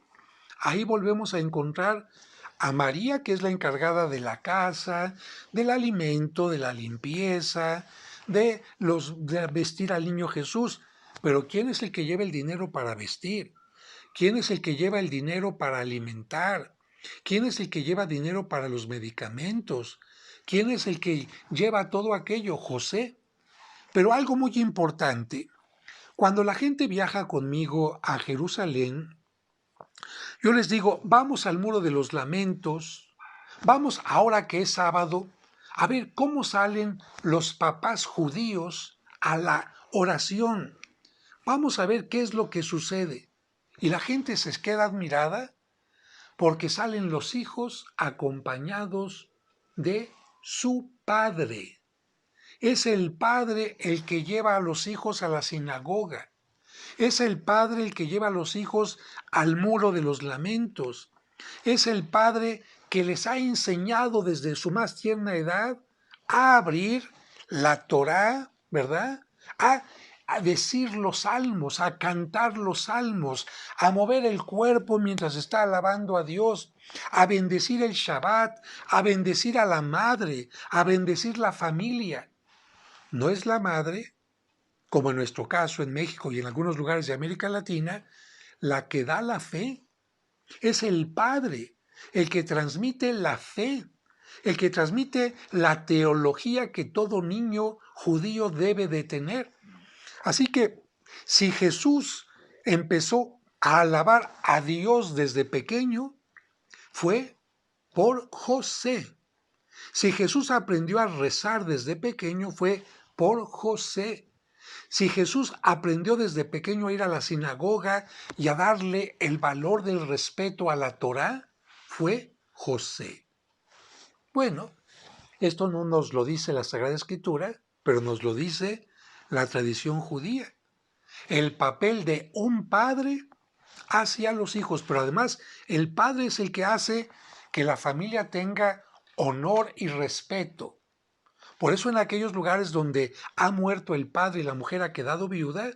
Ahí volvemos a encontrar a María, que es la encargada de la casa, del alimento, de la limpieza, de vestir al niño Jesús. Pero ¿quién es el que lleva el dinero para vestir? ¿Quién es el que lleva el dinero para alimentar? ¿Quién es el que lleva dinero para los medicamentos? ¿Quién es el que lleva todo aquello? José. Pero algo muy importante, cuando la gente viaja conmigo a Jerusalén, yo les digo, vamos al Muro de los Lamentos, vamos ahora que es sábado, a ver cómo salen los papás judíos a la oración. Vamos a ver qué es lo que sucede. Y la gente se queda admirada porque salen los hijos acompañados de su padre. Es el padre el que lleva a los hijos a la sinagoga. Es el padre el que lleva a los hijos al Muro de los Lamentos. Es el padre que les ha enseñado desde su más tierna edad a abrir la Torá, ¿verdad? A decir los salmos, a cantar los salmos, a mover el cuerpo mientras está alabando a Dios, a bendecir el Shabbat, a bendecir a la madre, a bendecir la familia. No es la madre, como en nuestro caso en México y en algunos lugares de América Latina, la que da la fe. Es el padre el que transmite la fe, el que transmite la teología que todo niño judío debe de tener. Así que si Jesús empezó a alabar a Dios desde pequeño, fue por José. Si Jesús aprendió a rezar desde pequeño, fue por José. Si Jesús aprendió desde pequeño a ir a la sinagoga y a darle el valor del respeto a la Torá, fue José. Bueno, esto no nos lo dice la Sagrada Escritura, pero nos lo dice la tradición judía. El papel de un padre hacia los hijos, pero además el padre es el que hace que la familia tenga honor y respeto. Por eso en aquellos lugares donde ha muerto el padre y la mujer ha quedado viuda,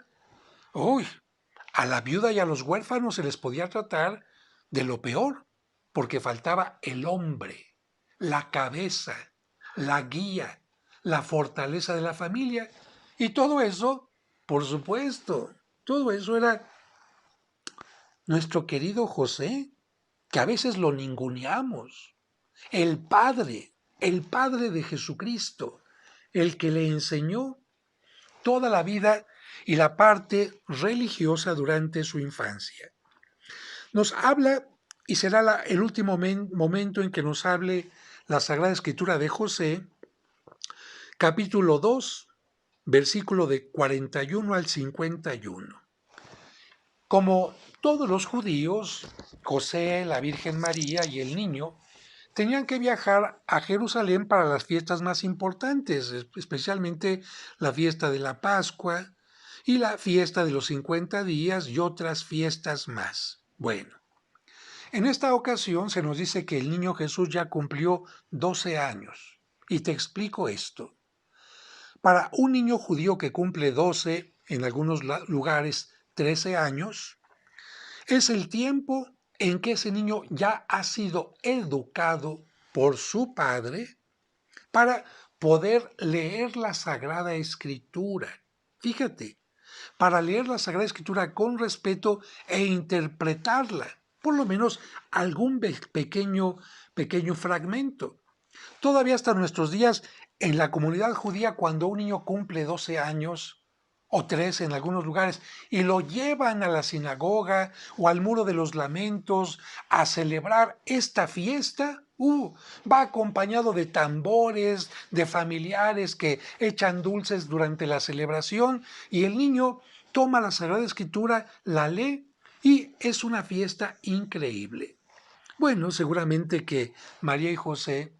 uy, a la viuda y a los huérfanos se les podía tratar de lo peor, porque faltaba el hombre. la cabeza, la guía, la fortaleza de la familia. Y todo eso, por supuesto, todo eso era nuestro querido José, que a veces lo ninguneamos. El Padre de Jesucristo, el que le enseñó toda la vida y la parte religiosa durante su infancia. Nos habla, y será el último momento en que nos hable la Sagrada Escritura de José, capítulo 2, versículo de 41 al 51. Como todos los judíos, José, la Virgen María y el niño tenían que viajar a Jerusalén para las fiestas más importantes, especialmente la fiesta de la Pascua y la fiesta de los 50 días y otras fiestas más. Bueno, en esta ocasión se nos dice que el niño Jesús ya cumplió 12 años. Y te explico esto. Para un niño judío que cumple 12, en algunos lugares 13 años, es el tiempo en que ese niño ya ha sido educado por su padre para poder leer la Sagrada Escritura. Fíjate, para leer la Sagrada Escritura con respeto e interpretarla, por lo menos algún pequeño fragmento. Todavía hasta nuestros días, en la comunidad judía, cuando un niño cumple 12 años, o 13 en algunos lugares, y lo llevan a la sinagoga o al Muro de los Lamentos a celebrar esta fiesta, va acompañado de tambores, de familiares que echan dulces durante la celebración, y el niño toma la Sagrada Escritura, la lee, y es una fiesta increíble. Bueno, seguramente que María y José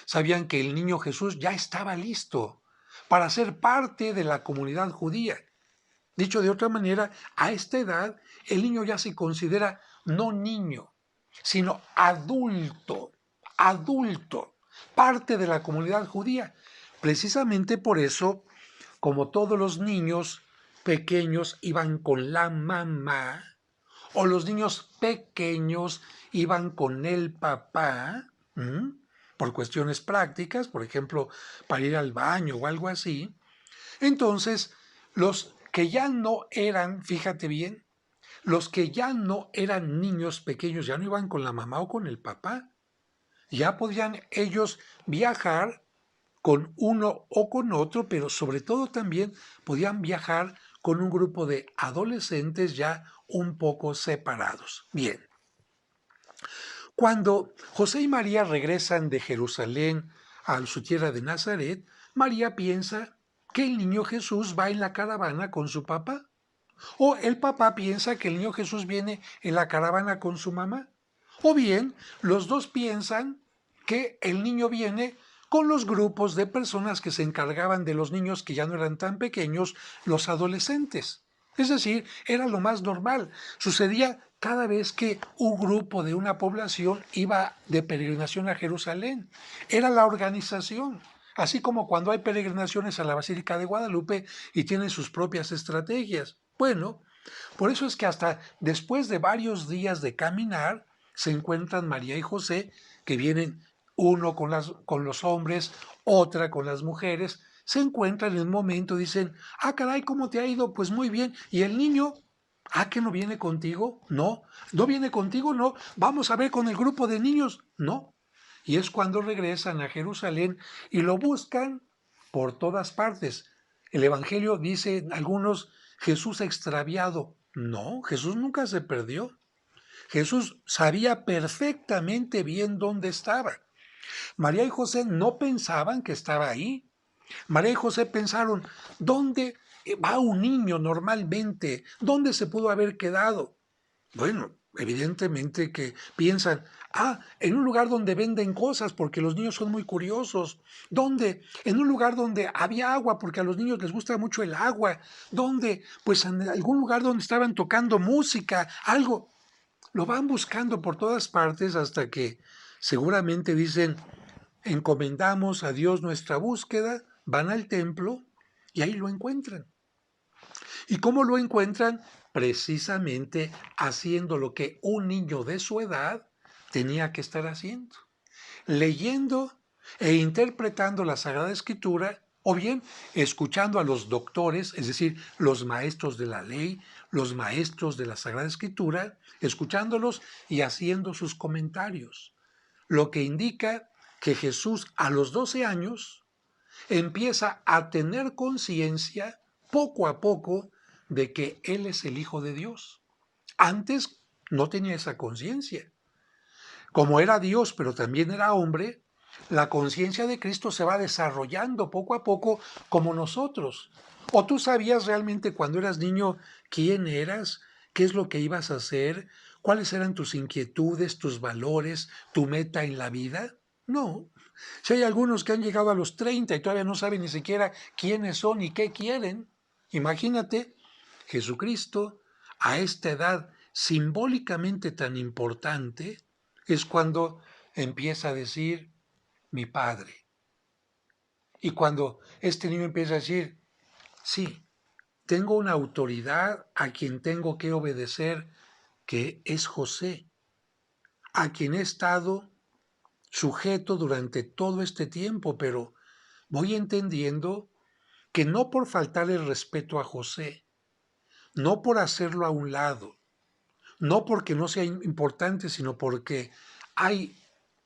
sabían que el niño Jesús ya estaba listo para ser parte de la comunidad judía. Dicho de otra manera, a esta edad el niño ya se considera no niño, sino adulto, parte de la comunidad judía. Precisamente por eso, como todos los niños pequeños iban con la mamá, o los niños pequeños iban con el papá, por cuestiones prácticas, por ejemplo, para ir al baño o algo así. Entonces, los que ya no eran, fíjate bien, los que ya no eran niños pequeños, ya no iban con la mamá o con el papá, ya podían ellos viajar con uno o con otro, pero sobre todo también podían viajar con un grupo de adolescentes ya un poco separados. Bien, cuando José y María regresan de Jerusalén a su tierra de Nazaret, María piensa que el niño Jesús va en la caravana con su papá. O el papá piensa que el niño Jesús viene en la caravana con su mamá. O bien, los dos piensan que el niño viene con los grupos de personas que se encargaban de los niños que ya no eran tan pequeños, los adolescentes. Es decir, era lo más normal. Sucedía cada vez que un grupo de una población iba de peregrinación a Jerusalén. Era la organización. Así como cuando hay peregrinaciones a la Basílica de Guadalupe y tienen sus propias estrategias. Bueno, por eso es que hasta después de varios días de caminar, se encuentran María y José, que vienen uno con los hombres, otra con las mujeres, se encuentran en un momento, dicen, caray, ¿cómo te ha ido? Pues muy bien. ¿Y el niño? ¿Que no viene contigo? No. ¿No viene contigo? No. Vamos a ver con el grupo de niños. No. Y es cuando regresan a Jerusalén y lo buscan por todas partes. El Evangelio dice, algunos, Jesús extraviado. No, Jesús nunca se perdió. Jesús sabía perfectamente bien dónde estaba. María y José no pensaban que estaba ahí. María y José pensaron, ¿dónde va un niño normalmente? ¿Dónde se pudo haber quedado? Bueno, evidentemente que piensan, en un lugar donde venden cosas, porque los niños son muy curiosos. ¿Dónde? En un lugar donde había agua, porque a los niños les gusta mucho el agua. ¿Dónde? Pues en algún lugar donde estaban tocando música, algo. Lo van buscando por todas partes hasta que seguramente dicen, encomendamos a Dios nuestra búsqueda, van al templo y ahí lo encuentran. ¿Y cómo lo encuentran? Precisamente haciendo lo que un niño de su edad tenía que estar haciendo. leyendo e interpretando la Sagrada Escritura, o bien escuchando a los doctores, es decir, los maestros de la ley, los maestros de la Sagrada Escritura, escuchándolos y haciendo sus comentarios. Lo que indica que Jesús a los 12 años empieza a tener conciencia poco a poco de que Él es el Hijo de Dios. Antes no tenía esa conciencia. Como era Dios, pero también era hombre, la conciencia de Cristo se va desarrollando poco a poco como nosotros. ¿O tú sabías realmente cuando eras niño quién eras, qué es lo que ibas a hacer, cuáles eran tus inquietudes, tus valores, tu meta en la vida? No. Si hay algunos que han llegado a los 30 y todavía no saben ni siquiera quiénes son y qué quieren, imagínate, Jesucristo a esta edad simbólicamente tan importante es cuando empieza a decir mi Padre. Y cuando este niño empieza a decir, sí, tengo una autoridad a quien tengo que obedecer, que es José, a quien he estado sujeto durante todo este tiempo, pero voy entendiendo que no por faltarle el respeto a José, no por hacerlo a un lado, no porque no sea importante, sino porque hay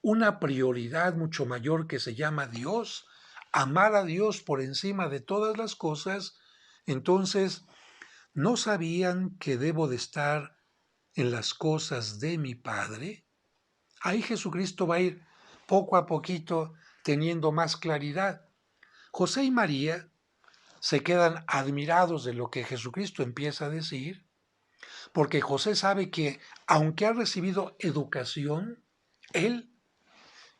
una prioridad mucho mayor que se llama Dios, amar a Dios por encima de todas las cosas, entonces ¿no sabían que debo de estar en las cosas de mi Padre? Ahí Jesucristo va a ir poco a poquito teniendo más claridad. José y María se quedan admirados de lo que Jesucristo empieza a decir, porque José sabe que aunque ha recibido educación, él,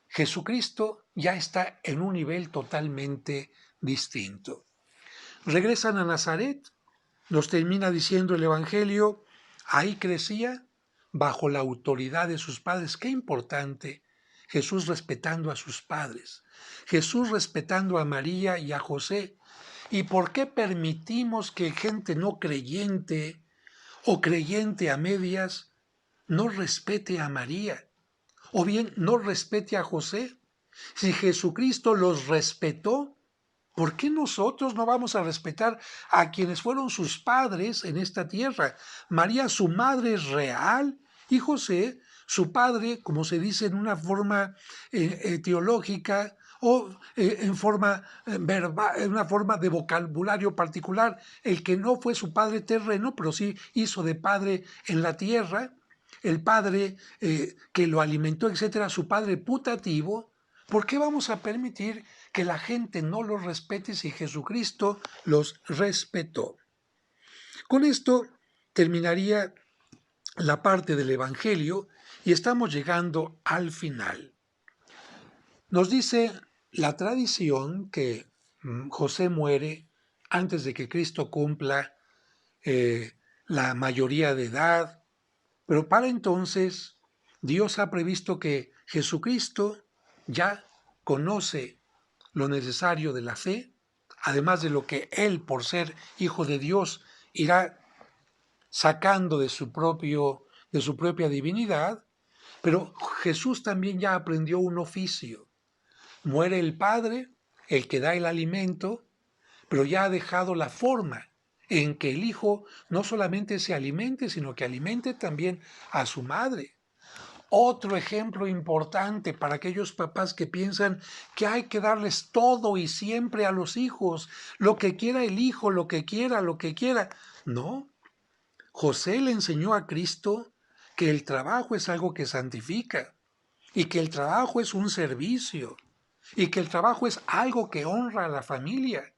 Jesucristo, ya está en un nivel totalmente distinto. Regresan a Nazaret, nos termina diciendo el Evangelio, ahí crecía bajo la autoridad de sus padres. Qué importante, Jesús respetando a sus padres, Jesús respetando a María y a José. ¿Y por qué permitimos que gente no creyente o creyente a medias no respete a María? O bien no respete a José. Si Jesucristo los respetó, ¿por qué nosotros no vamos a respetar a quienes fueron sus padres en esta tierra? María, su madre es real, y José, su padre, como se dice en una forma teológica o en una forma de vocabulario particular, el que no fue su padre terreno, pero sí hizo de padre en la tierra, el padre que lo alimentó, etcétera, su padre putativo. ¿Por qué vamos a permitir que la gente no los respete si Jesucristo los respetó? Con esto terminaría la parte del Evangelio y estamos llegando al final. Nos dice la tradición que José muere antes de que Cristo cumpla la mayoría de edad, pero para entonces Dios ha previsto que Jesucristo ya conoce lo necesario de la fe, además de lo que Él, por ser Hijo de Dios, irá sacando de su propia divinidad, pero Jesús también ya aprendió un oficio. Muere el Padre, el que da el alimento, pero ya ha dejado la forma en que el Hijo no solamente se alimente, sino que alimente también a su madre. Otro ejemplo importante para aquellos papás que piensan que hay que darles todo y siempre a los hijos, lo que quiera el hijo, lo que quiera, lo que quiera. No, José le enseñó a Cristo que el trabajo es algo que santifica y que el trabajo es un servicio y que el trabajo es algo que honra a la familia.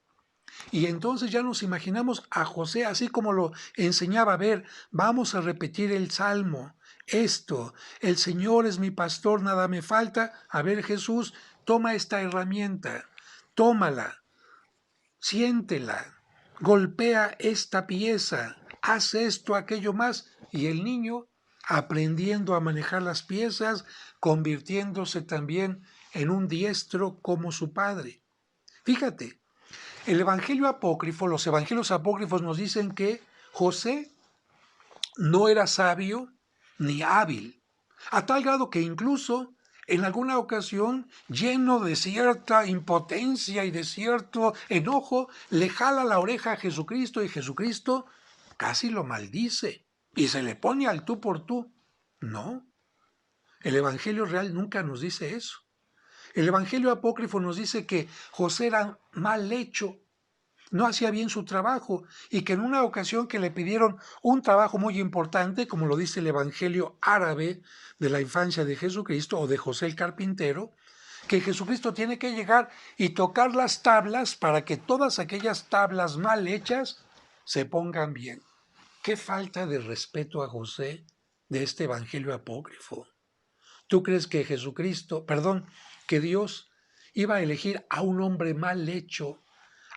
Y entonces ya nos imaginamos a José así como lo enseñaba. A ver, vamos a repetir el Salmo. Esto, el Señor es mi pastor, nada me falta. A ver, Jesús, toma esta herramienta, tómala, siéntela, golpea esta pieza, haz esto, aquello más. Y el niño, aprendiendo a manejar las piezas, convirtiéndose también en un diestro como su padre. Fíjate, el Evangelio apócrifo, los evangelios apócrifos nos dicen que José no era sabio ni hábil, a tal grado que incluso en alguna ocasión, lleno de cierta impotencia y de cierto enojo, le jala la oreja a Jesucristo y Jesucristo casi lo maldice y se le pone al tú por tú. No, el Evangelio real nunca nos dice eso. El Evangelio apócrifo nos dice que José era mal hecho, no hacía bien su trabajo y que en una ocasión que le pidieron un trabajo muy importante, como lo dice el Evangelio árabe de la infancia de Jesucristo o de José el carpintero, que Jesucristo tiene que llegar y tocar las tablas para que todas aquellas tablas mal hechas se pongan bien. Qué falta de respeto a José de este Evangelio apócrifo. ¿Tú crees que que Dios iba a elegir a un hombre mal hecho,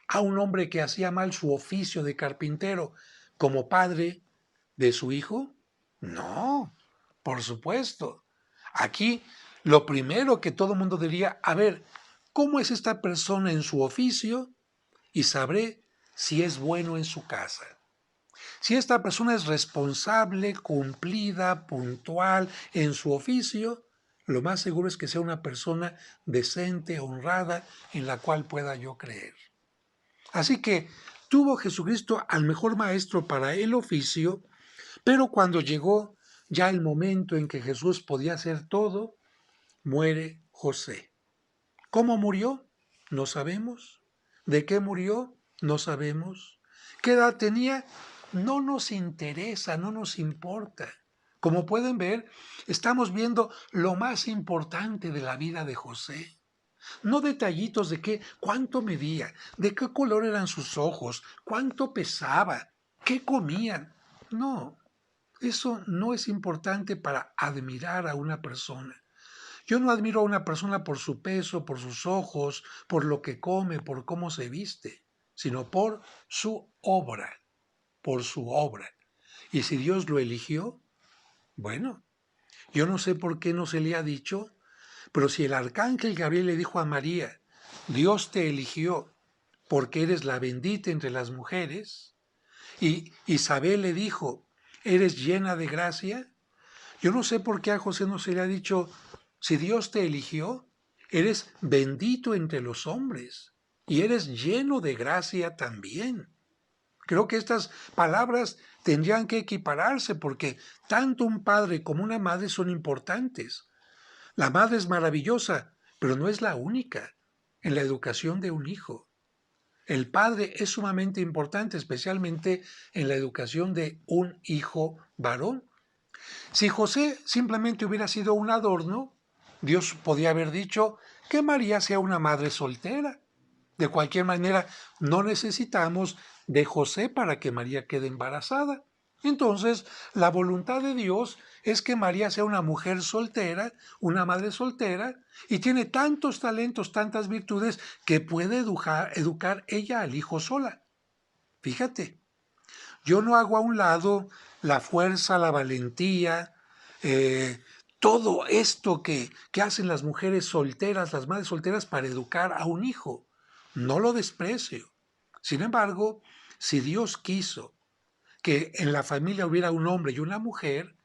a un hombre que hacía mal su oficio de carpintero, como padre de su hijo? No, por supuesto. Aquí lo primero que todo mundo diría, a ver, ¿cómo es esta persona en su oficio? Y sabré si es bueno en su casa. Si esta persona es responsable, cumplida, puntual en su oficio, lo más seguro es que sea una persona decente, honrada, en la cual pueda yo creer. Así que tuvo Jesucristo al mejor maestro para el oficio, pero cuando llegó ya el momento en que Jesús podía hacer todo, muere José. ¿Cómo murió? No sabemos. ¿De qué murió? No sabemos. ¿Qué edad tenía? No nos interesa, no nos importa. Como pueden ver, estamos viendo lo más importante de la vida de José. No detallitos de cuánto medía, de qué color eran sus ojos, cuánto pesaba, qué comían. No, eso no es importante para admirar a una persona. Yo no admiro a una persona por su peso, por sus ojos, por lo que come, por cómo se viste, sino por su obra, por su obra. Y si Dios lo eligió, bueno, yo no sé por qué no se le ha dicho, pero si el arcángel Gabriel le dijo a María, Dios te eligió porque eres la bendita entre las mujeres, y Isabel le dijo, eres llena de gracia, yo no sé por qué a José no se le ha dicho, si Dios te eligió, eres bendito entre los hombres y eres lleno de gracia también. Creo que estas palabras tendrían que equipararse porque tanto un padre como una madre son importantes. La madre es maravillosa, pero no es la única en la educación de un hijo. El padre es sumamente importante, especialmente en la educación de un hijo varón. Si José simplemente hubiera sido un adorno, Dios podía haber dicho que María sea una madre soltera. De cualquier manera, no necesitamos de José para que María quede embarazada. Entonces, la voluntad de Dios es que María sea una mujer soltera, una madre soltera, y tiene tantos talentos, tantas virtudes, que puede educar ella al hijo sola. Fíjate, yo no hago a un lado la fuerza, la valentía, eh, todo esto que hacen las mujeres solteras, las madres solteras para educar a un hijo. No lo desprecio. Sin embargo, si Dios quiso que en la familia hubiera un hombre y una mujer,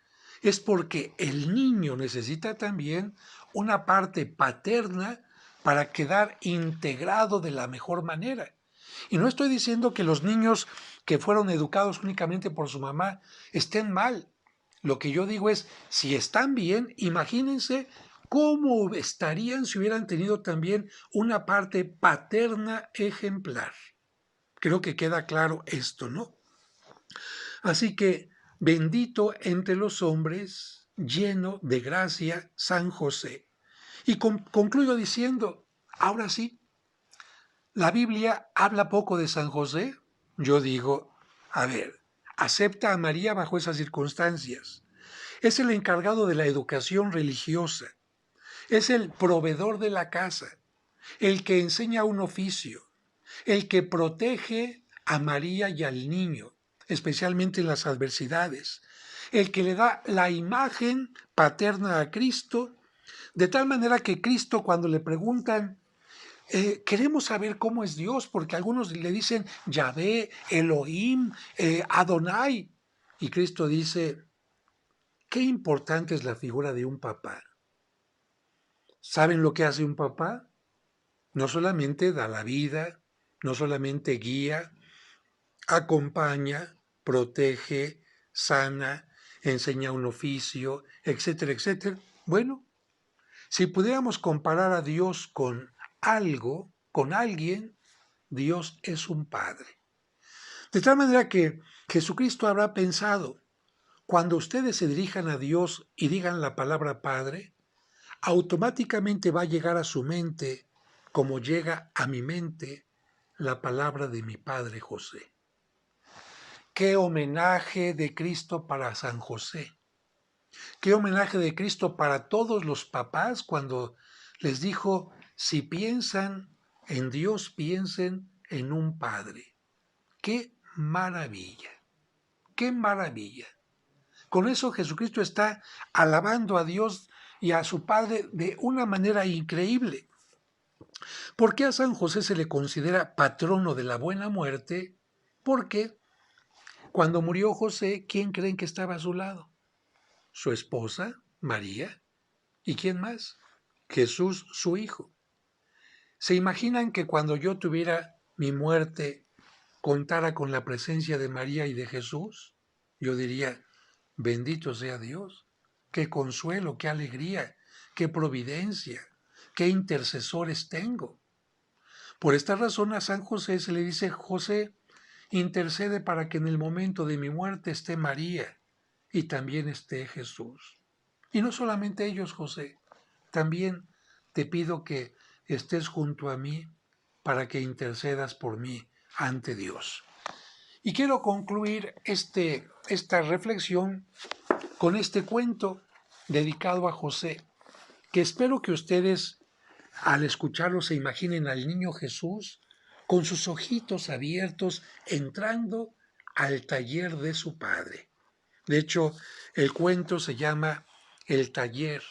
es porque el niño necesita también una parte paterna para quedar integrado de la mejor manera. Y no estoy diciendo que los niños que fueron educados únicamente por su mamá estén mal. Lo que yo digo es, si están bien, imagínense cómo estarían si hubieran tenido también una parte paterna ejemplar. Creo que queda claro esto, ¿no? Así que, bendito entre los hombres, lleno de gracia, San José. Y concluyo diciendo, ahora sí, ¿la Biblia habla poco de San José? Yo digo, a ver, acepta a María bajo esas circunstancias. Es el encargado de la educación religiosa. Es el proveedor de la casa, el que enseña un oficio, el que protege a María y al niño, especialmente en las adversidades, el que le da la imagen paterna a Cristo, de tal manera que Cristo cuando le preguntan, queremos saber cómo es Dios, porque algunos le dicen Yahvé, Elohim, Adonai, y Cristo dice, qué importante es la figura de un papá. ¿Saben lo que hace un papá? No solamente da la vida, no solamente guía, acompaña, protege, sana, enseña un oficio, etcétera, etcétera. Bueno, si pudiéramos comparar a Dios con algo, con alguien, Dios es un padre. De tal manera que Jesucristo habrá pensado, cuando ustedes se dirijan a Dios y digan la palabra Padre, automáticamente va a llegar a su mente, como llega a mi mente, la palabra de mi padre José. Qué homenaje de Cristo para San José. Qué homenaje de Cristo para todos los papás cuando les dijo, si piensan en Dios, piensen en un padre. ¡Qué maravilla! ¡Qué maravilla! Con eso Jesucristo está alabando a Dios y a su Padre de una manera increíble. ¿Por qué a San José se le considera patrono de la buena muerte? Porque cuando murió José, ¿quién creen que estaba a su lado? Su esposa, María. ¿Y quién más? Jesús, su hijo. ¿Se imaginan que cuando yo tuviera mi muerte contara con la presencia de María y de Jesús? Yo diría, bendito sea Dios, qué consuelo, qué alegría, qué providencia, qué intercesores tengo. Por esta razón a San José se le dice, José, intercede para que en el momento de mi muerte esté María y también esté Jesús. Y no solamente ellos, José, también te pido que estés junto a mí para que intercedas por mí ante Dios. Y quiero concluir esta reflexión con este cuento dedicado a José, que espero que ustedes al escucharlo se imaginen al niño Jesús con sus ojitos abiertos entrando al taller de su padre. De hecho, el cuento se llama El taller.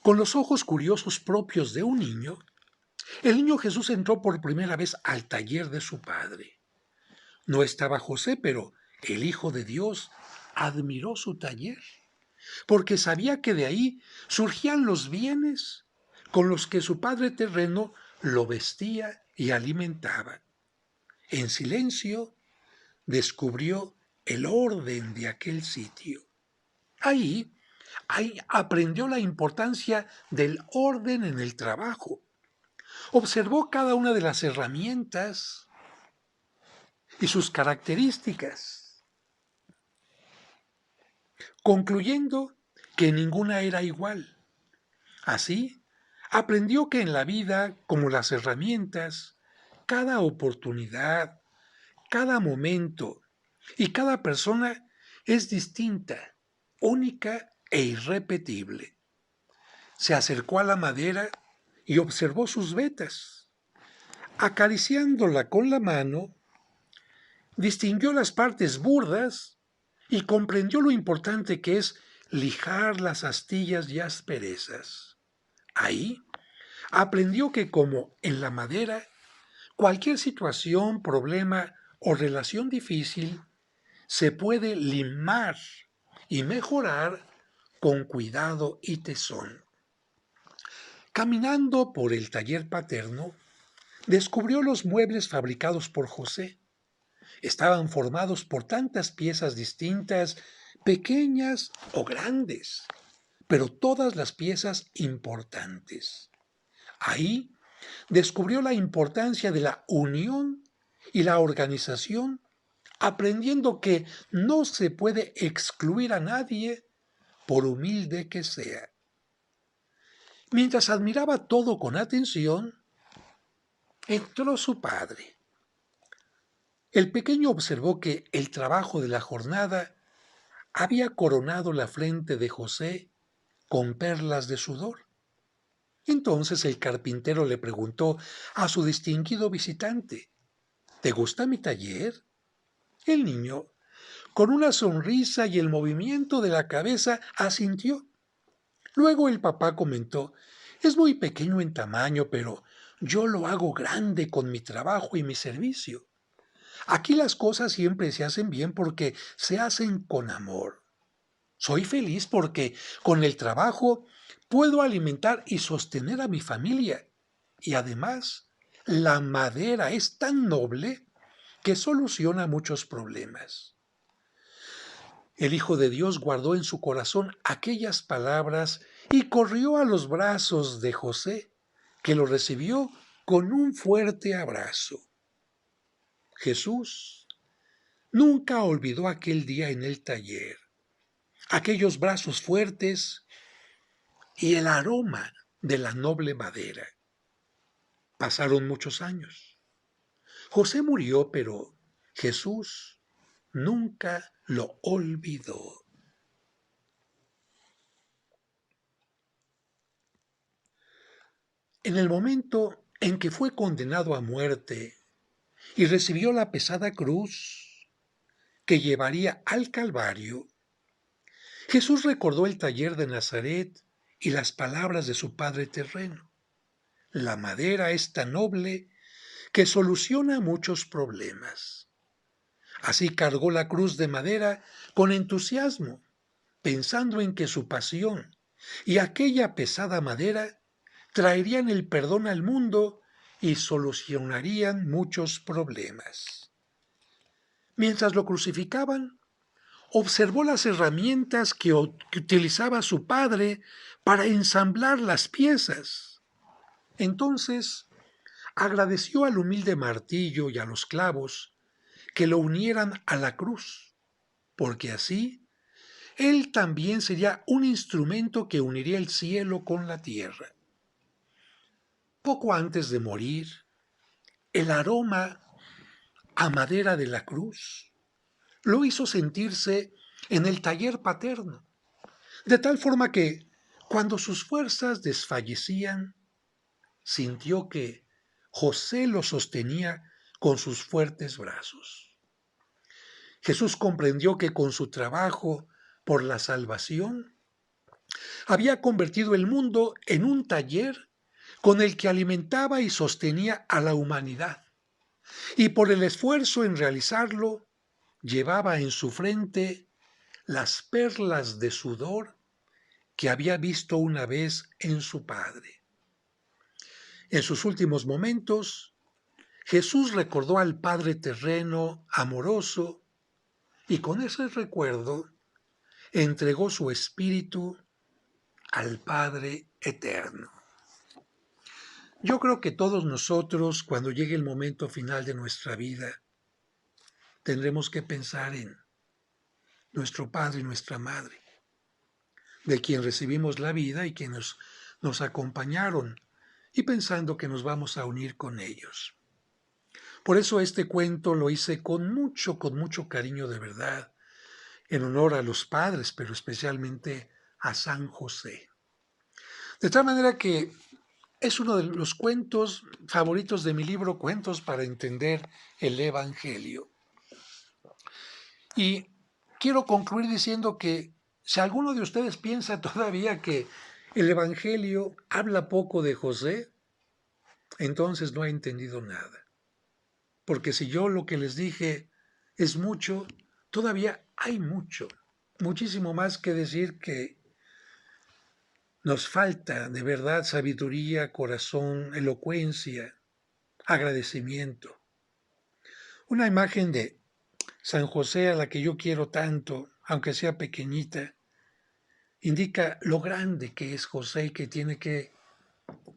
Con los ojos curiosos propios de un niño, el niño Jesús entró por primera vez al taller de su padre. No estaba José, pero el Hijo de Dios admiró su taller, porque sabía que de ahí surgían los bienes con los que su padre terreno lo vestía y alimentaba. En silencio descubrió el orden de aquel sitio. Ahí, ahí aprendió la importancia del orden en el trabajo. Observó cada una de las herramientas y sus características, concluyendo que ninguna era igual. Así, aprendió que en la vida, como las herramientas, cada oportunidad, cada momento y cada persona es distinta, única e irrepetible. Se acercó a la madera y observó sus vetas. Acariciándola con la mano, distinguió las partes burdas y comprendió lo importante que es lijar las astillas y asperezas. Ahí aprendió que como en la madera, cualquier situación, problema o relación difícil se puede limar y mejorar con cuidado y tesón. Caminando por el taller paterno, descubrió los muebles fabricados por José. Estaban formados por tantas piezas distintas, pequeñas o grandes, pero todas las piezas importantes. Ahí descubrió la importancia de la unión y la organización, aprendiendo que no se puede excluir a nadie por humilde que sea. Mientras admiraba todo con atención, entró su padre. El pequeño observó que el trabajo de la jornada había coronado la frente de José con perlas de sudor. Entonces el carpintero le preguntó a su distinguido visitante, ¿te gusta mi taller? El niño, con una sonrisa y el movimiento de la cabeza, asintió. Luego el papá comentó, es muy pequeño en tamaño, pero yo lo hago grande con mi trabajo y mi servicio. Aquí las cosas siempre se hacen bien porque se hacen con amor. Soy feliz porque con el trabajo puedo alimentar y sostener a mi familia. Y además, la madera es tan noble que soluciona muchos problemas. El Hijo de Dios guardó en su corazón aquellas palabras y corrió a los brazos de José, que lo recibió con un fuerte abrazo. Jesús nunca olvidó aquel día en el taller, aquellos brazos fuertes y el aroma de la noble madera. Pasaron muchos años. José murió, pero Jesús nunca lo olvidó. En el momento en que fue condenado a muerte y recibió la pesada cruz que llevaría al Calvario, Jesús recordó el taller de Nazaret y las palabras de su padre terreno. La madera es tan noble que soluciona muchos problemas. Así cargó la cruz de madera con entusiasmo, pensando en que su pasión y aquella pesada madera traerían el perdón al mundo y solucionarían muchos problemas. Mientras lo crucificaban, observó las herramientas que utilizaba su padre para ensamblar las piezas. Entonces agradeció al humilde martillo y a los clavos que lo unieran a la cruz, porque así él también sería un instrumento que uniría el cielo con la tierra. Poco antes de morir, el aroma a madera de la cruz lo hizo sentirse en el taller paterno, de tal forma que, cuando sus fuerzas desfallecían, sintió que José lo sostenía con sus fuertes brazos. Jesús comprendió que con su trabajo por la salvación, había convertido el mundo en un taller con el que alimentaba y sostenía a la humanidad, y por el esfuerzo en realizarlo, llevaba en su frente las perlas de sudor que había visto una vez en su Padre. En sus últimos momentos, Jesús recordó al Padre terreno, amoroso, y con ese recuerdo entregó su espíritu al Padre eterno. Yo creo que todos nosotros, cuando llegue el momento final de nuestra vida, tendremos que pensar en nuestro Padre y nuestra Madre, de quien recibimos la vida y que nos acompañaron, y pensando que nos vamos a unir con ellos. Por eso este cuento lo hice con mucho cariño de verdad, en honor a los padres, pero especialmente a San José. De tal manera que es uno de los cuentos favoritos de mi libro, Cuentos para entender el Evangelio. Y quiero concluir diciendo que si alguno de ustedes piensa todavía que el Evangelio habla poco de José, entonces no ha entendido nada. Porque si yo lo que les dije es mucho, todavía hay muchísimo más que decir, que nos falta de verdad sabiduría, corazón, elocuencia, agradecimiento. Una imagen de San José, a la que yo quiero tanto, aunque sea pequeñita, indica lo grande que es José y que tiene que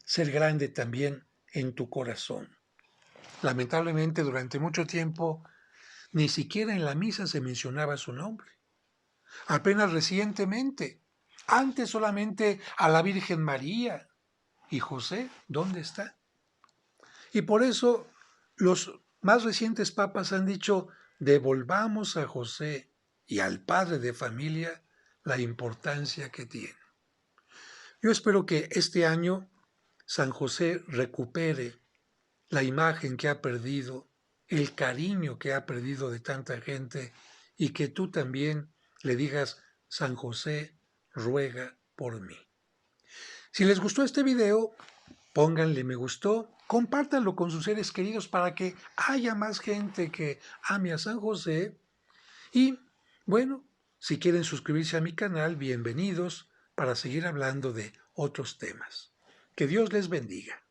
ser grande también en tu corazón. Lamentablemente, durante mucho tiempo, ni siquiera en la misa se mencionaba su nombre. Apenas recientemente, antes solamente a la Virgen María. ¿Y José dónde está? Y por eso los más recientes papas han dicho: devolvamos a José y al padre de familia la importancia que tiene. Yo espero que este año San José recupere la imagen que ha perdido, el cariño que ha perdido de tanta gente, y que tú también le digas: San José, ruega por mí. Si les gustó este video, pónganle me gustó, compártanlo con sus seres queridos para que haya más gente que ame a San José. Y bueno, Si quieren suscribirse a mi canal, bienvenidos para seguir hablando de otros temas. Que Dios les bendiga.